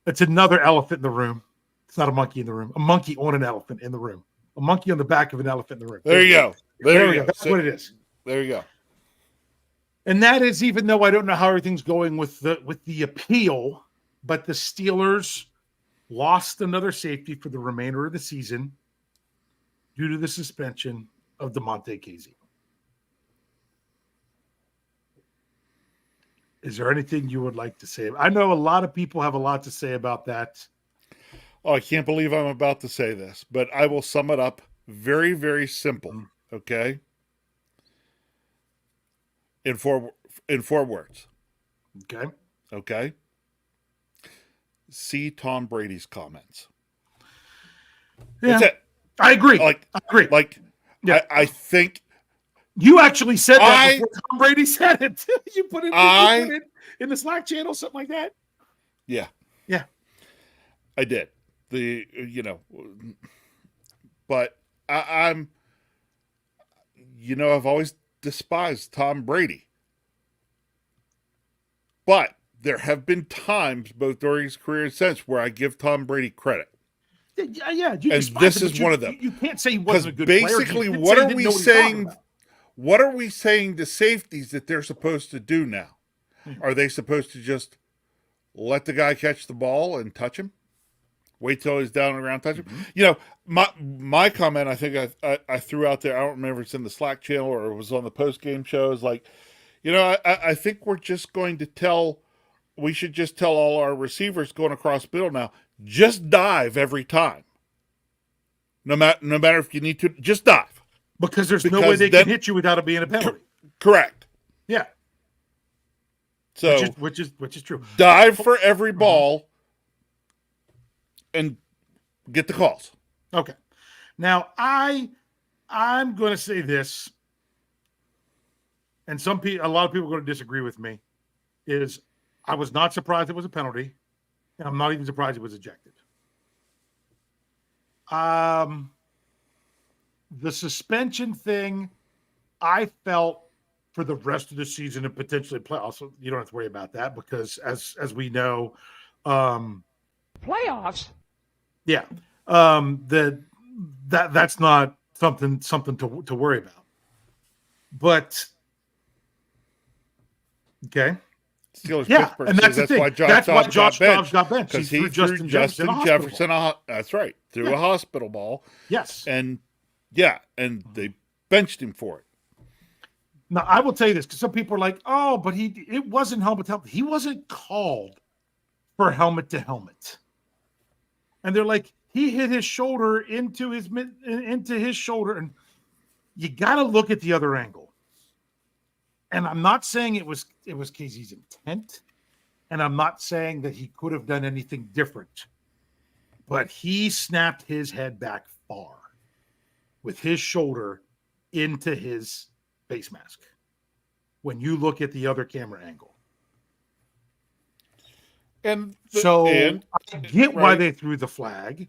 It's another elephant in the room. It's not a monkey in the room. A monkey on an elephant in the room. A monkey on the back of an elephant in the room. There you go. There you go. That's what it is. There you go. And that is, even though I don't know how everything's going with the appeal, but the Steelers lost another safety for the remainder of the season due to the suspension of DeMonte Casey. Is there anything you would like to say? I know a lot of people have a lot to say about that. Oh, I can't believe I'm about to say this, but I will sum it up very, very simple. Okay. In four words. Okay. See Tom Brady's comments. Yeah, that's it. I agree. I agree. Yeah. I think you actually said that before Tom Brady said it. You put it in the Slack channel, something like that. Yeah. Yeah. I did. But I'm I've always despised Tom Brady. But there have been times, both during his career and since, where I give Tom Brady credit. Yeah. And this is one of them. You can't say he wasn't a good basically, player. what are we saying? What are we saying to safeties that they're supposed to do now? Are they supposed to just let the guy catch the ball and touch him? Wait till he's down and around, touch him? My comment, I think I threw out there, I don't remember if it's in the Slack channel or it was on the post-game shows, like, I think we should just tell all our receivers going across the middle now, just dive every time. No matter if you need to, just dive. Because there's no way they can hit you without it being a penalty. Correct. Yeah. So which is true. Dive for every ball and get the calls. Okay. Now I'm going to say this, and a lot of people are going to disagree with me. Is I was not surprised it was a penalty, and I'm not even surprised it was ejected. The suspension thing, I felt for the rest of the season and potentially playoffs. You don't have to worry about that because, as we know, Playoffs? Yeah, that's not something to worry about. But okay, Steelers, yeah, Pittsburgh, and that's the thing. That's why Josh Dobbs got benched because he threw Justin Jefferson. That's right, threw a hospital ball. Yes, and they benched him for it. Now I will tell you this because some people are like, "Oh, but it wasn't helmet to helmet. He wasn't called for helmet to helmet." And they're like, he hit his shoulder into his shoulder, and you got to look at the other angle. And I'm not saying it was KZ's intent, and I'm not saying that he could have done anything different, but he snapped his head back far with his shoulder into his face mask. When you look at the other camera angle. I get why they threw the flag.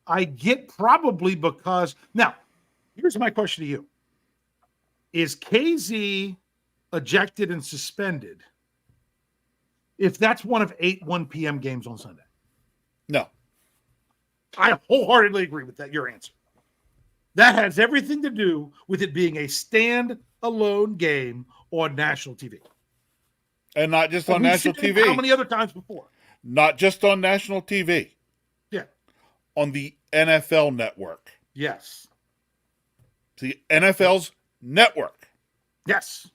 I get probably because now, here's my question to you. Is KZ ejected and suspended if that's one of 8 1 p.m. games on Sunday? No. I wholeheartedly agree with that, your answer. That has everything to do with it being a stand-alone game on national TV. And not just on national TV. How many other times before? Not just on national TV. Yeah. On the NFL network. Yes. The NFL's network. Yes.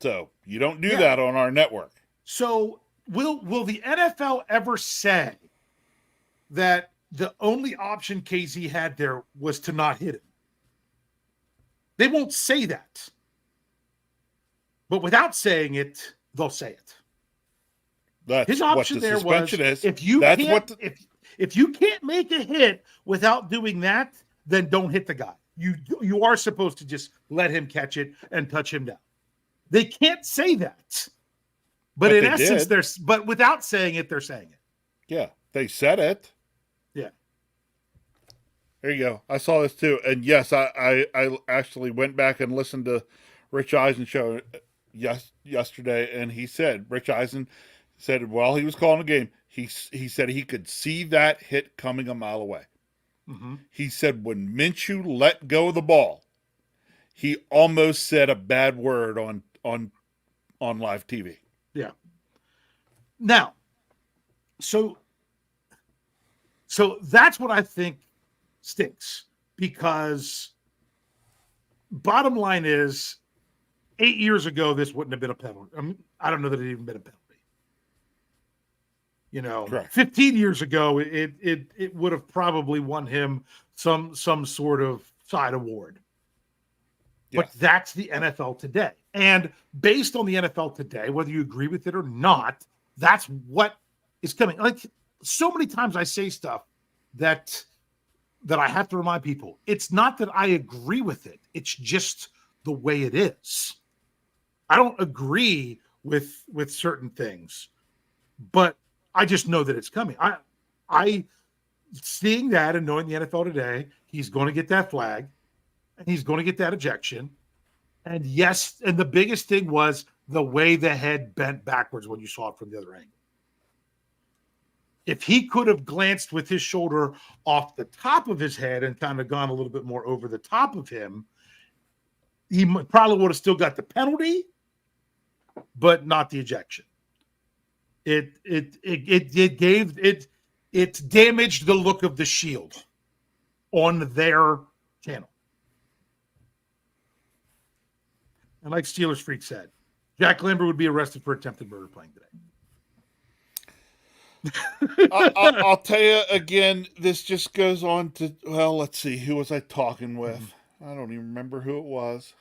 So you don't do that on our network. So will the NFL ever say that the only option KZ had there was to not hit him? They won't say that. But without saying it, they'll say it. That's his option what the there suspension was is. if you can't make a hit without doing that, then don't hit the guy. You are supposed to just let him catch it and touch him down. They can't say that. But in essence, but without saying it, they're saying it. Yeah, they said it. Yeah. There you go. I saw this too. And yes, I actually went back and listened to Rich Eisen show yesterday, and Rich Eisen said while he was calling the game, he said he could see that hit coming a mile away. Mm-hmm. He said when Minshew let go of the ball, he almost said a bad word on live TV. Yeah. Now, so that's what I think stinks, because bottom line is 8 years ago, this wouldn't have been a penalty. I don't know that it even been a penalty. Correct. 15 years ago, it would have probably won him some sort of side award. But that's the NFL today. And based on the NFL today, whether you agree with it or not, that's what is coming. Like, so many times I say stuff that I have to remind people. It's not that I agree with it. It's just the way it is. I don't agree with certain things, but I just know that it's coming. I seeing that and knowing the NFL today, he's going to get that flag and he's going to get that ejection. And yes, and the biggest thing was the way the head bent backwards when you saw it from the other angle. If he could have glanced with his shoulder off the top of his head and kind of gone a little bit more over the top of him, he probably would have still got the penalty, but not the ejection. It damaged the look of the shield on their channel. And like Steelers Freak said, Jack Lambert would be arrested for attempted murder playing today. I'll tell you again, this just goes on to, well, let's see, who was I talking with? I don't even remember who it was.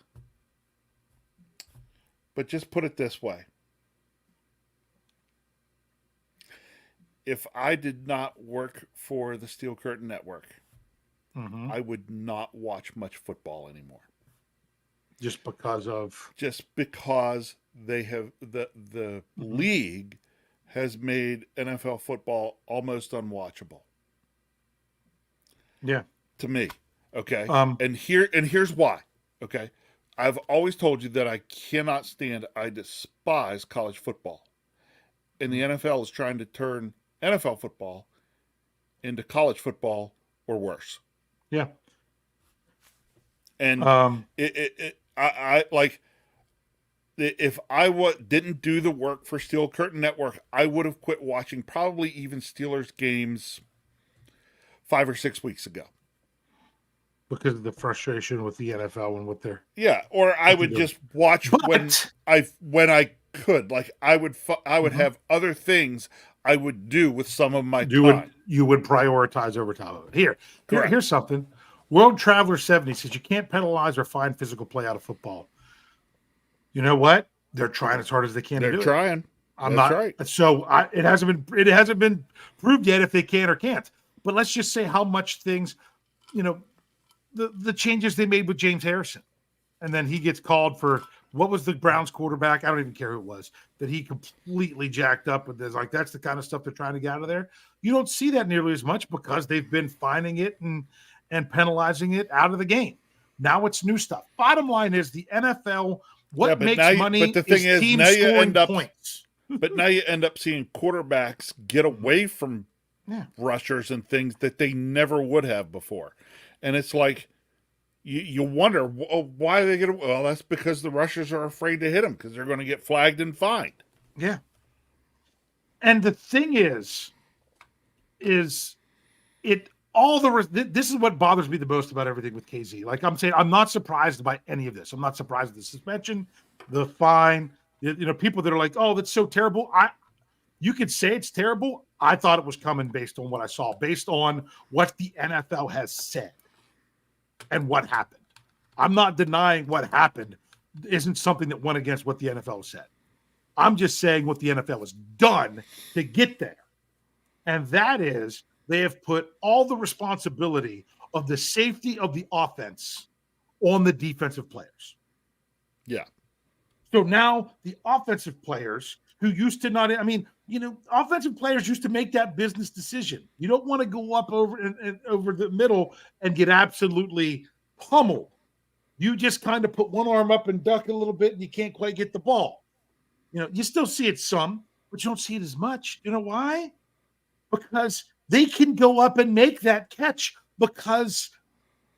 But just put it this way. If I did not work for the Steel Curtain Network, I would not watch much football anymore. Just because they have the league has made NFL football almost unwatchable. Yeah. To me. Okay. And here's why. Okay. I've always told you that I despise college football. And the NFL is trying to turn NFL football into college football or worse. Yeah. And I like, if I didn't do the work for Steel Curtain Network, I would have quit watching probably even Steelers games 5 or 6 weeks ago. Because of the frustration with the NFL and what they're... Yeah, or I would just watch when I could. Like, I would have other things I would do with some of my time. You would prioritize over top of it. Here's something. World Traveler 70 says you can't penalize or fine physical play out of football. You know what? They're trying as hard as they can to do it. They're trying. I'm not right. So it hasn't been proved yet if they can or can't. But let's just say how much things, the changes they made with James Harrison. And then he gets called for, what was the Browns quarterback? I don't even care who it was, that he completely jacked up with this. Like, that's the kind of stuff they're trying to get out of there. You don't see that nearly as much because they've been fining it and penalizing it out of the game. Now it's new stuff. Bottom line is the NFL, makes money but the thing is team now you scoring end up, points. But now you end up seeing quarterbacks get away from rushers and things that they never would have before. And it's like, you wonder why they get away. Well, that's because the rushers are afraid to hit them because they're going to get flagged and fined. Yeah. And the thing is this is what bothers me the most about everything with KZ. Like I'm saying, I'm not surprised by any of this. I'm not surprised at the suspension, the fine, people that are like, oh, that's so terrible. You could say it's terrible. I thought it was coming based on what I saw, based on what the NFL has said and what happened. I'm not denying what happened isn't something that went against what the NFL said. I'm just saying what the NFL has done to get there. And that is, they have put all the responsibility of the safety of the offense on the defensive players. Yeah. So now the offensive players who used to not, offensive players used to make that business decision. You don't want to go up over the middle and get absolutely pummeled. You just kind of put one arm up and duck a little bit and you can't quite get the ball. You still see it some, but you don't see it as much. You know why? Because they can go up and make that catch because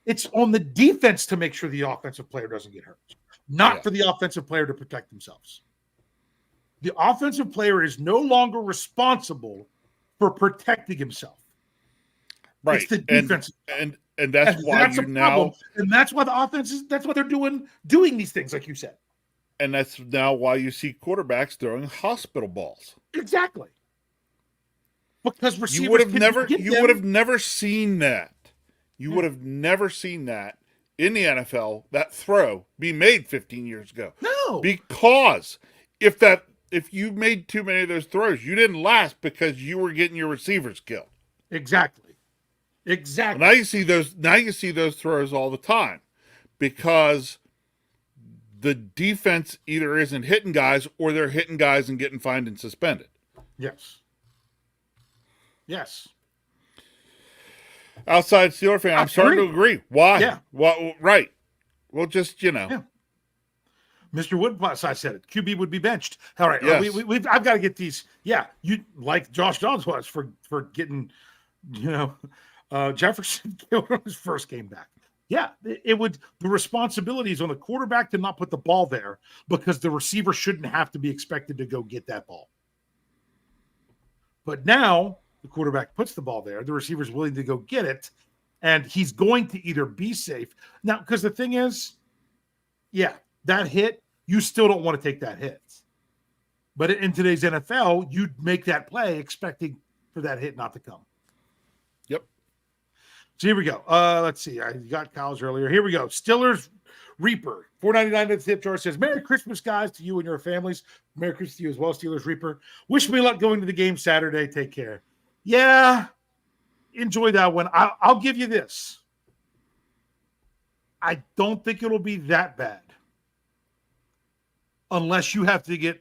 it's on the defense to make sure the offensive player doesn't get hurt, not for the offensive player to protect themselves. The offensive player is no longer responsible for protecting himself. Right. It's the defense. And that's why that's and that's why the offense that's why they're doing these things, like you said. And that's now why you see quarterbacks throwing hospital balls. Exactly. Because receivers you would have never seen that. You would have never seen that in the NFL, that throw be made 15 years ago. No. Because if you made too many of those throws, you didn't last because you were getting your receivers killed. Exactly. Now you see those throws all the time because the defense either isn't hitting guys or they're hitting guys and getting fined and suspended. Yes. Outside Steeler fan, I'm starting to agree. Why? Yeah. Well, right. Well, just, Yeah. Mr. Woodplus, I said it. QB would be benched. All right. Yes. I've got to get these. Yeah. You like Josh Dobbs was for getting, Jefferson killed on his first game back. Yeah. The responsibility is on the quarterback to not put the ball there because the receiver shouldn't have to be expected to go get that ball. But now the quarterback puts the ball there. The receiver's willing to go get it. And he's going to either be safe. Now, because the thing is, that hit, you still don't want to take that hit. But in today's NFL, you'd make that play expecting for that hit not to come. Yep. So here we go. Let's see. I got Kyle's earlier. Here we go. Stillers Reaper $4.99 at the tip jar says, Merry Christmas, guys, to you and your families. Merry Christmas to you as well, Steelers Reaper. Wish me luck going to the game Saturday. Take care. Yeah, enjoy that one. I'll give you this. I don't think it'll be that bad unless you have to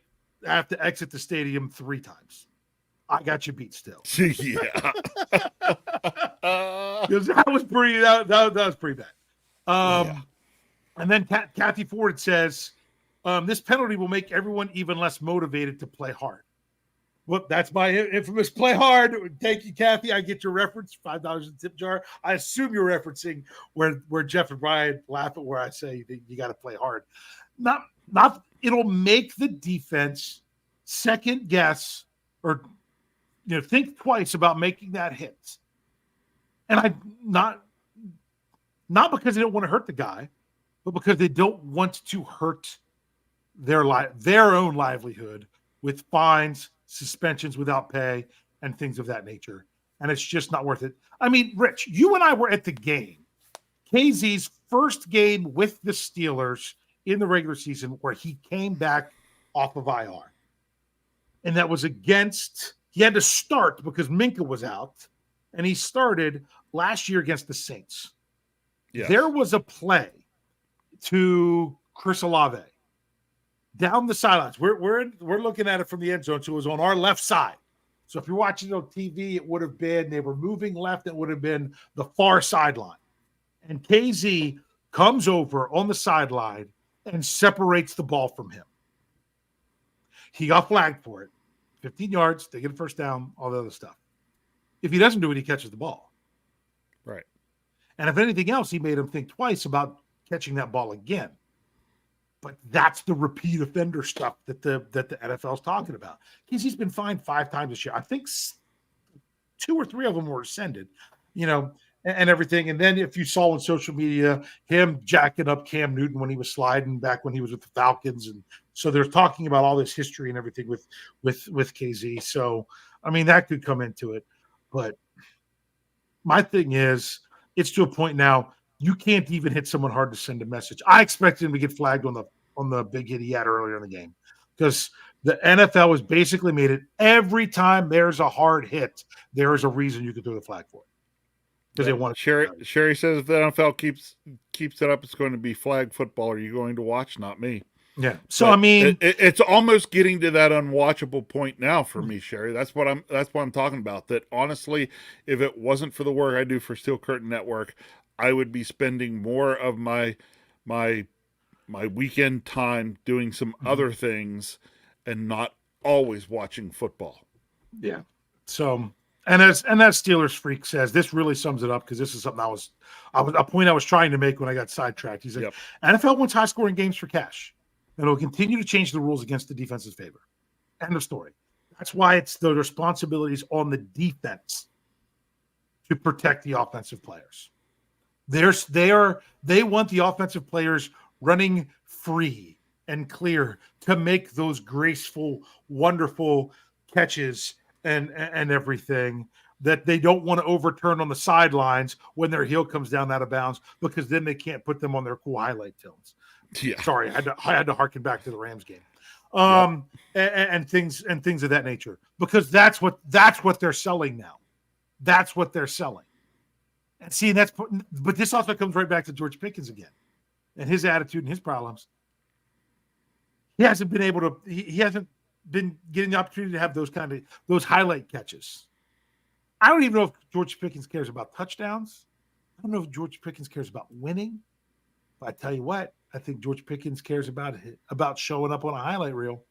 exit the stadium 3 times. I got you beat still. Yeah. That was pretty bad. Yeah. And then Kathy Ford says, this penalty will make everyone even less motivated to play hard. Well, that's my infamous play hard. Thank you, Kathy. I get your reference, $5 in the tip jar. I assume you're referencing where Jeff and Brian laugh at where I say that you got to play hard. Not it'll make the defense second guess or think twice about making that hit. And I not because they don't want to hurt the guy, but because they don't want to hurt their own livelihood with fines, suspensions without pay, and things of that nature. And it's just not worth it. I mean, Rich, you and I were at the game, KZ's first game with the Steelers in the regular season, where he came back off of IR. And that was he had to start because Minka was out, and he started last year against the Saints. Yes. There was a play to Chris Olave down the sidelines. We're looking at it from the end zone, so it was on our left side. So if you're watching it on TV, it would have been, they were moving left, it would have been the far sideline. And KZ comes over on the sideline and separates the ball from him. He got flagged for it. 15 yards, they get a first down, all the other stuff. If he doesn't do it, he catches the ball. Right. And if anything else, he made him think twice about catching that ball again. But that's the repeat offender stuff that the NFL is talking about. He's been fined 5 times this year. I think 2 or 3 of them were rescinded, and everything. And then if you saw on social media him jacking up Cam Newton when he was sliding back when he was with the Falcons, and so they're talking about all this history and everything with KZ. So I mean that could come into it, but my thing is it's to a point now you can't even hit someone hard to send a message. I expected him to get flagged on the big hit he had earlier in the game because the NFL has basically made it every time there's a hard hit, there is a reason you could throw the flag for it. Because they want Sherry says if the NFL keeps it up, it's going to be flag football. Are you going to watch? Not me. Yeah. So I mean, it's almost getting to that unwatchable point now for me, Sherry. That's what I'm talking about. That honestly, if it wasn't for the work I do for Steel Curtain Network, I would be spending more of my weekend time doing some other things and not always watching football. Yeah. So. And as Steelers Freak says, this really sums it up because this is something a point I was trying to make when I got sidetracked. He's like, NFL wants high scoring games for cash, and it'll continue to change the rules against the defense's favor. End of story. That's why it's the responsibilities on the defense to protect the offensive players. They want the offensive players running free and clear to make those graceful, wonderful catches and everything that they don't want to overturn on the sidelines when their heel comes down out of bounds, because then they can't put them on their cool highlight films. Yeah. Sorry, I had to harken back to the Rams game. And things of that nature, because that's what they're selling now. That's what they're selling. And see, but this also comes right back to George Pickens again and his attitude and his problems. He hasn't been getting the opportunity to have those highlight catches. I don't even know if George Pickens cares about touchdowns. I don't know if George Pickens cares about winning. But I tell you what, I think George Pickens cares about showing up on a highlight reel.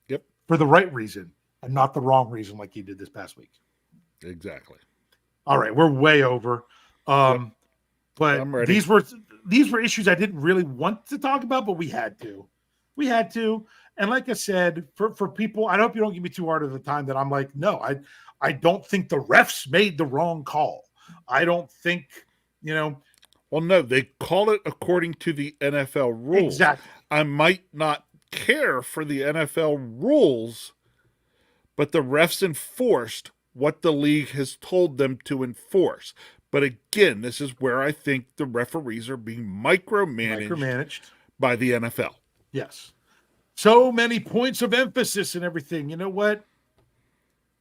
Yep. For the right reason and not the wrong reason like he did this past week. Exactly. All right, we're way over. But I'm ready. these were issues I didn't really want to talk about, but we had to. And like I said, for people, I hope you don't give me too hard of a time that I'm like, no, I don't think the refs made the wrong call. I don't think, Well, no, they call it according to the NFL rules. Exactly. I might not care for the NFL rules, but the refs enforced what the league has told them to enforce. But again, this is where I think the referees are being micromanaged by the NFL. Yes. So many points of emphasis and everything. You know what?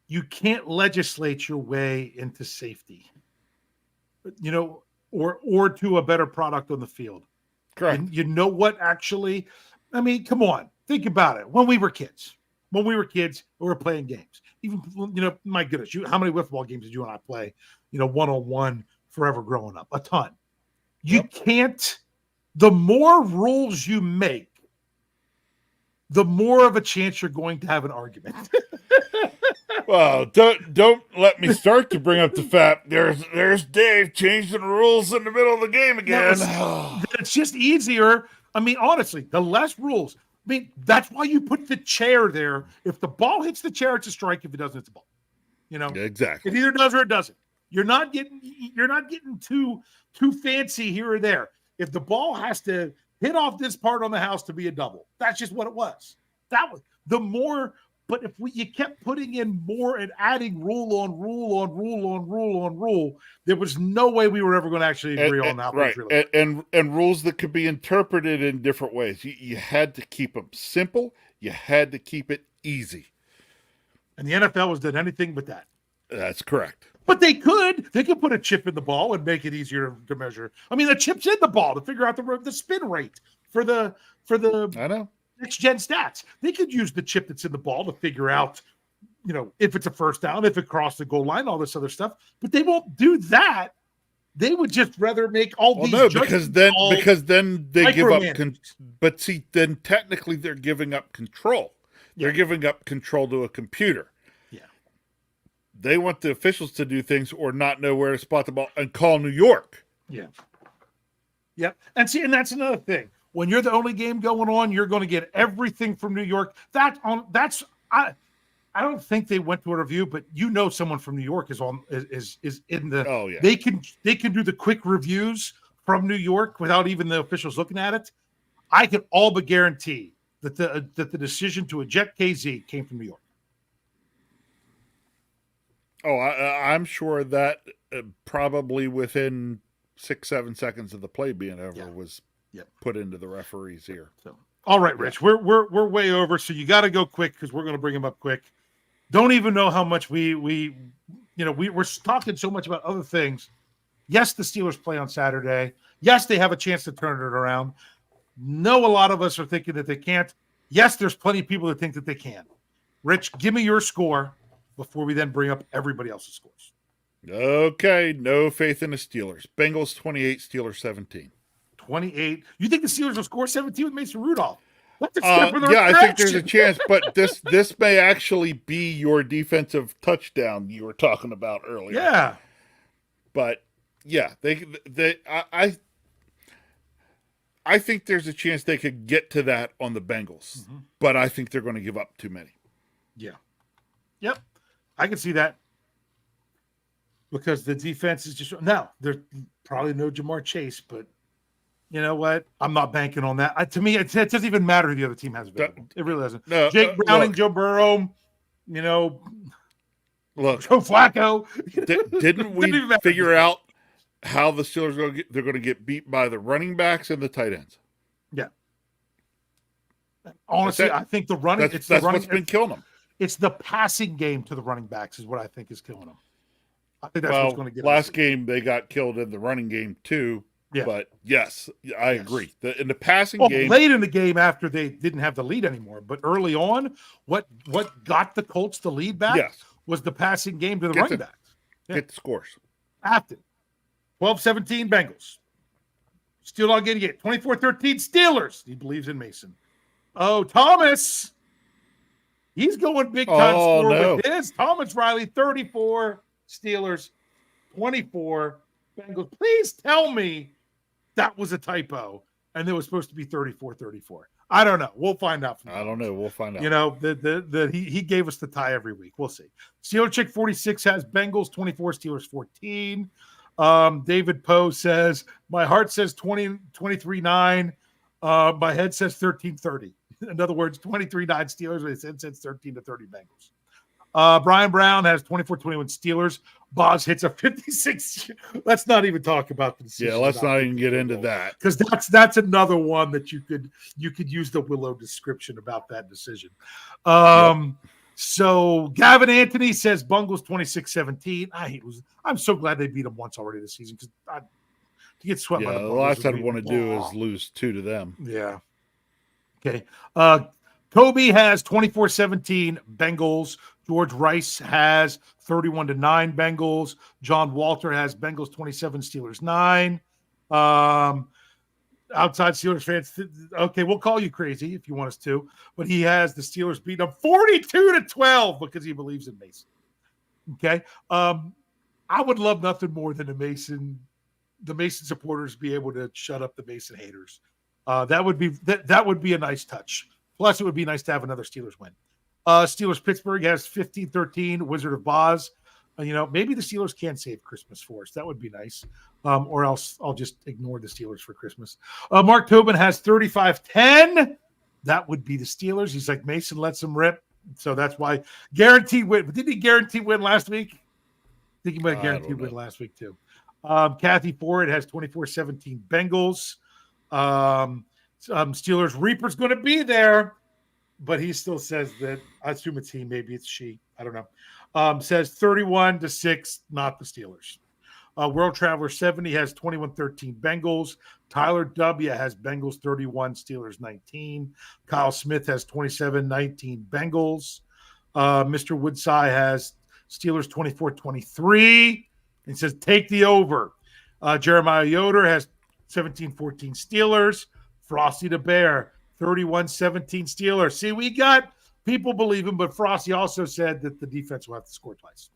You can't legislate your way into safety, or to a better product on the field. Correct. And you know what? Actually, I mean, come on, think about it. When we were kids, we were playing games. Even, my goodness, how many football games did you and I play? One-on-one forever growing up, a ton. You can't. The more rules you make, the more of a chance you're going to have an argument. Well, don't let me start to bring up the fact there's Dave changing the rules in the middle of the game again. It's just easier. I mean, honestly, the less rules. I mean, that's why you put the chair there. If the ball hits the chair, it's a strike. If it doesn't, it's a ball. Exactly. It either does or it doesn't. You're not getting too fancy here or there. If the ball has to hit off this part on the house to be a double, that's just what it was. That was the more. But if you kept putting in more and adding rule on rule on rule on rule on rule, there was no way we were ever going to actually agree on that. Right. And rules that could be interpreted in different ways. You had to keep them simple. You had to keep it easy. And the NFL has done anything but that. That's correct. But they could put a chip in the ball and make it easier to measure. I mean, the chip's in the ball to figure out the spin rate for the I know. next gen stats. They could use the chip that's in the ball to figure out, if it's a first down, if it crossed the goal line, all this other stuff. But they won't do that. They would just rather make all these. No, because then they give up. But see, then technically they're giving up control. They're giving up control to a computer. Yeah. They want the officials to do things or not know where to spot the ball and call New York. Yeah. Yep. And that's another thing. When you're the only game going on, you're going to get everything from New York. I don't think they went to a review, but someone from New York is in the. Oh yeah. They can do the quick reviews from New York without even the officials looking at it. I can all but guarantee that the decision to eject KZ came from New York. Oh, I'm sure that probably within 6-7 seconds of the play being over was put into the referee's ear. So, all right, Rich, we're way over, so you got to go quick because we're going to bring him up quick. Don't even know how much we're talking so much about other things. Yes, the Steelers play on Saturday. Yes, they have a chance to turn it around. No, a lot of us are thinking that they can't. Yes, there's plenty of people that think that they can. Rich, give me your score before we then bring up everybody else's scores. Okay, no faith in the Steelers. Bengals 28, Steelers 17. 28. You think the Steelers will score 17 with Mason Rudolph? I think there's a chance, but this may actually be your defensive touchdown you were talking about earlier. Yeah. But yeah, I think there's a chance they could get to that on the Bengals, but I think they're going to give up too many. Yeah. Yep. I can see that because the defense is just now. There's probably no Jamar Chase, but you know what? I'm not banking on that. To me, it doesn't even matter who the other team has available. It really doesn't. No, Jake Browning, Joe Burrow, look, Joe Flacco. Didn't we figure out how the Steelers they're going to get beat by the running backs and the tight ends? Yeah. Honestly, I think the running. That's what's been killing them. It's the passing game to the running backs is what I think is killing them. I think that's what's going to get them. Last game they got killed in the running game too. Yeah. But yes, I agree. In the passing game, late in the game after they didn't have the lead anymore, but early on, what got the Colts the lead back was the passing game to the running backs. Get the scores. Afton, 12-17 Bengals. Still not getting it. 24-13 Steelers. He believes in Mason. Oh, Thomas. He's going big time score with his. Thomas Riley, 34 Steelers, 24 Bengals. Please tell me that was a typo and it was supposed to be 34-34. I don't know. We'll find out. I don't know. We'll find out. He gave us the tie every week. We'll see. Steeler Chick 46 has Bengals 24, Steelers 14. David Poe says, my heart says 23-9. My head says 13-30. In other words, 23-9 Steelers. His head says 13-30 Bengals. Brian Brown has 24-21 Steelers. Boz hits a 56. Let's not even talk about the decision. Yeah, let's not even get into that, because that's another one that you could use the Willow description about that decision. So Gavin Anthony says Bengals 26-17. I'm so glad they beat them once already this season because to get swept by the Bengals. The last thing I want to do is lose 2 to them. Yeah. Okay. Toby has 24-17 Bengals. George Rice has 31-9 Bengals. John Walter has Bengals 27, Steelers 9. Outside Steelers fans, okay, we'll call you crazy if you want us to, but he has the Steelers beating up 42-12 because he believes in Mason. Okay. I would love nothing more than the Mason supporters be able to shut up the Mason haters. That would be a nice touch. Plus, it would be nice to have another Steelers win. Steelers Pittsburgh has 15-13 Wizard of Boz. Maybe the Steelers can save Christmas for us. That would be nice. Or else I'll just ignore the Steelers for Christmas. Mark Tobin has 35-10. That would be the Steelers. He's like, Mason lets him rip. So that's why guaranteed win. But didn't he guarantee win last week? I think he might have guaranteed win last week too. Kathy Ford has 24-17 Bengals. Steelers Reaper's going to be there, but he still says that, I assume it's he, maybe it's she. I don't know. Says 31-6, not the Steelers. World Traveler 70 has 21-13 Bengals. Tyler W has Bengals 31, Steelers 19. Kyle Smith has 27-19 Bengals. Mr. Woodside has Steelers 24-23 and says take the over. Jeremiah Yoder has 17-14 Steelers. Frosty the Bear 31-17 Steelers. See, we got people believe him, but Frosty also said that the defense will have to score twice.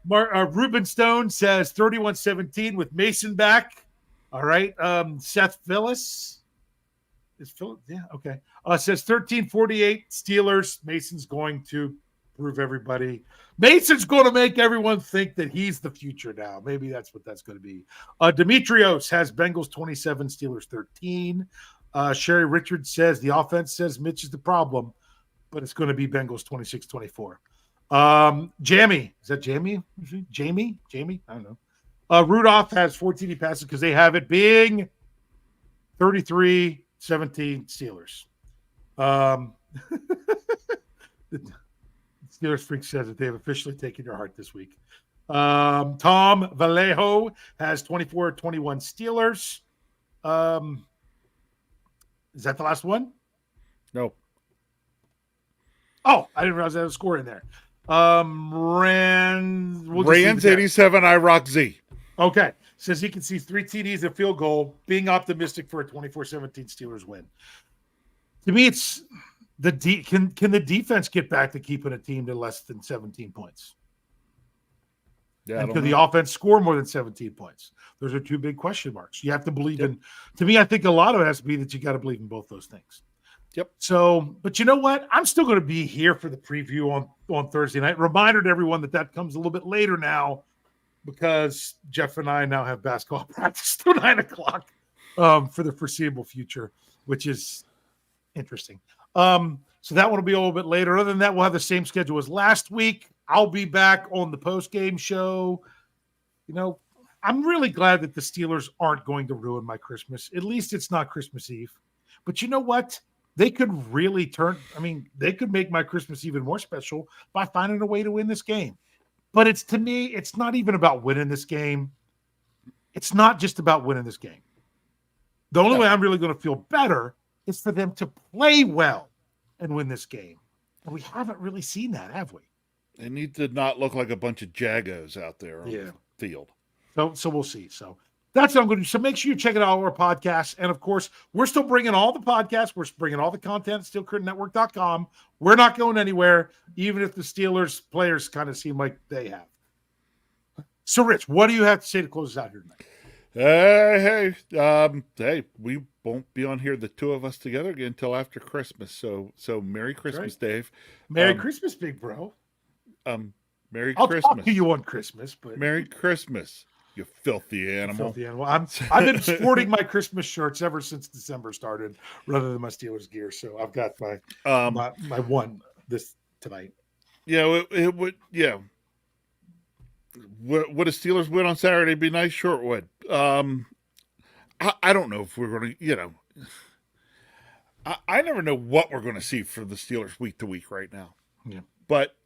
Ruben Stone says 31-17 with Mason back. All right. Seth Phyllis. Is Phyllis? Yeah, okay. Says 13-48 Steelers. Mason's going to prove everybody. Mason's going to make everyone think that he's the future now. Maybe that's what that's going to be. Demetrios has Bengals 27, Steelers 13. Sherry Richards says the offense says Mitch is the problem, but it's going to be Bengals 26-24. Jamie. Is that Jamie? Jamie? I don't know. Rudolph has 14 passes because they have it being 33-17 Steelers. Steelers Freak says that they have officially taken your heart this week. Tom Vallejo has 24-21 Steelers. Is that the last one? No. Oh, I didn't realize there was a score in there. Rand's 87, IROC Z. Okay. Says he can see 3 TDs and field goal, being optimistic for a 24-17 Steelers win. To me, it's can the defense get back to keeping a team to less than 17 points? Yeah, and could the offense score more than 17 points? Those are 2 big question marks. You have to believe in. To me, I think a lot of it has to be that you got to believe in both those things. Yep. So, but you know what? I'm still going to be here for the preview on Thursday night. Reminder to everyone that comes a little bit later now because Jeff and I now have basketball practice till 9 o'clock for the foreseeable future, which is interesting. So that one will be a little bit later. Other than that, we'll have the same schedule as last week. I'll be back on the post-game show. I'm really glad that the Steelers aren't going to ruin my Christmas. At least it's not Christmas Eve. But you know what? They could really they could make my Christmas even more special by finding a way to win this game. But to me, it's not even about winning this game. It's not just about winning this game. The only way I'm really going to feel better is for them to play well and win this game. And we haven't really seen that, have we? They need to not look like a bunch of Jagos out there on the field. So we'll see. So that's what I'm going to do. So make sure you check out all our podcasts. And, of course, we're still bringing all the podcasts. We're bringing all the content at SteelCurtainNetwork.com. We're not going anywhere, even if the Steelers players kind of seem like they have. So, Rich, what do you have to say to close us out here tonight? Hey, we won't be on here, the 2 of us together again until after Christmas. So Merry Christmas, right. Dave. Merry Christmas, big bro. Merry I'll Christmas. I'll talk to you on Christmas, but Merry Christmas, you filthy animal. I've been sporting my Christmas shirts ever since December started, rather than my Steelers gear. So I've got my one this tonight. it would. Yeah. Would a Steelers win on Saturday be nice? Sure, it would. I don't know if we're going to. I never know what we're going to see for the Steelers week to week right now. Yeah. But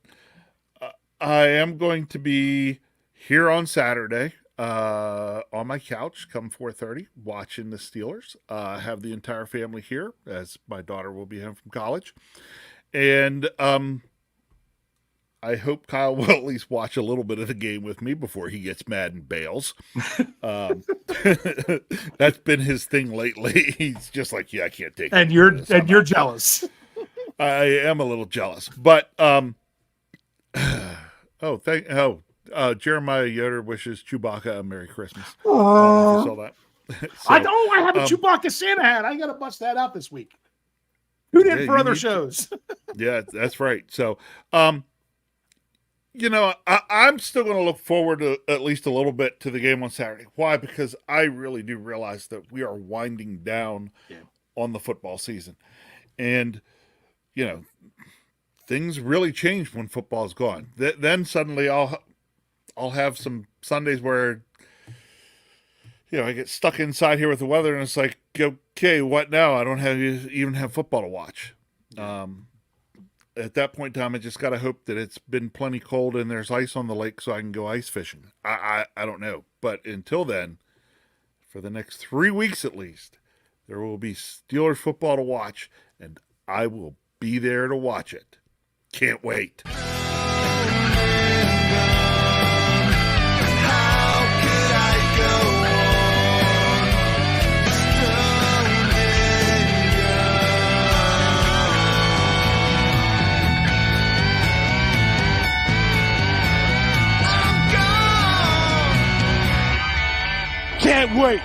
I am going to be here on Saturday on my couch come 4:30 watching the Steelers. Have the entire family here as my daughter will be home from college. And I hope Kyle will at least watch a little bit of the game with me before he gets mad and bails. That's been his thing lately. He's just like, yeah, I can't take it. And you're jealous. I am a little jealous, but Jeremiah Yoder wishes Chewbacca a Merry Christmas. You saw that? I have a Chewbacca Santa hat. I got to bust that out this week. Tune in for other shows. Yeah, that's right. So, I'm still going to look forward to at least a little bit to the game on Saturday. Why? Because I really do realize that we are winding down on the football season. And, things really change when football's gone. Then suddenly I'll have some Sundays where, I get stuck inside here with the weather and it's like, okay, what now? I don't even have football to watch. At that point in time, I just got to hope that it's been plenty cold and there's ice on the lake so I can go ice fishing. I don't know. But until then, for the next 3 weeks at least, there will be Steelers football to watch, and I will be there to watch it. Can't wait. Can't wait.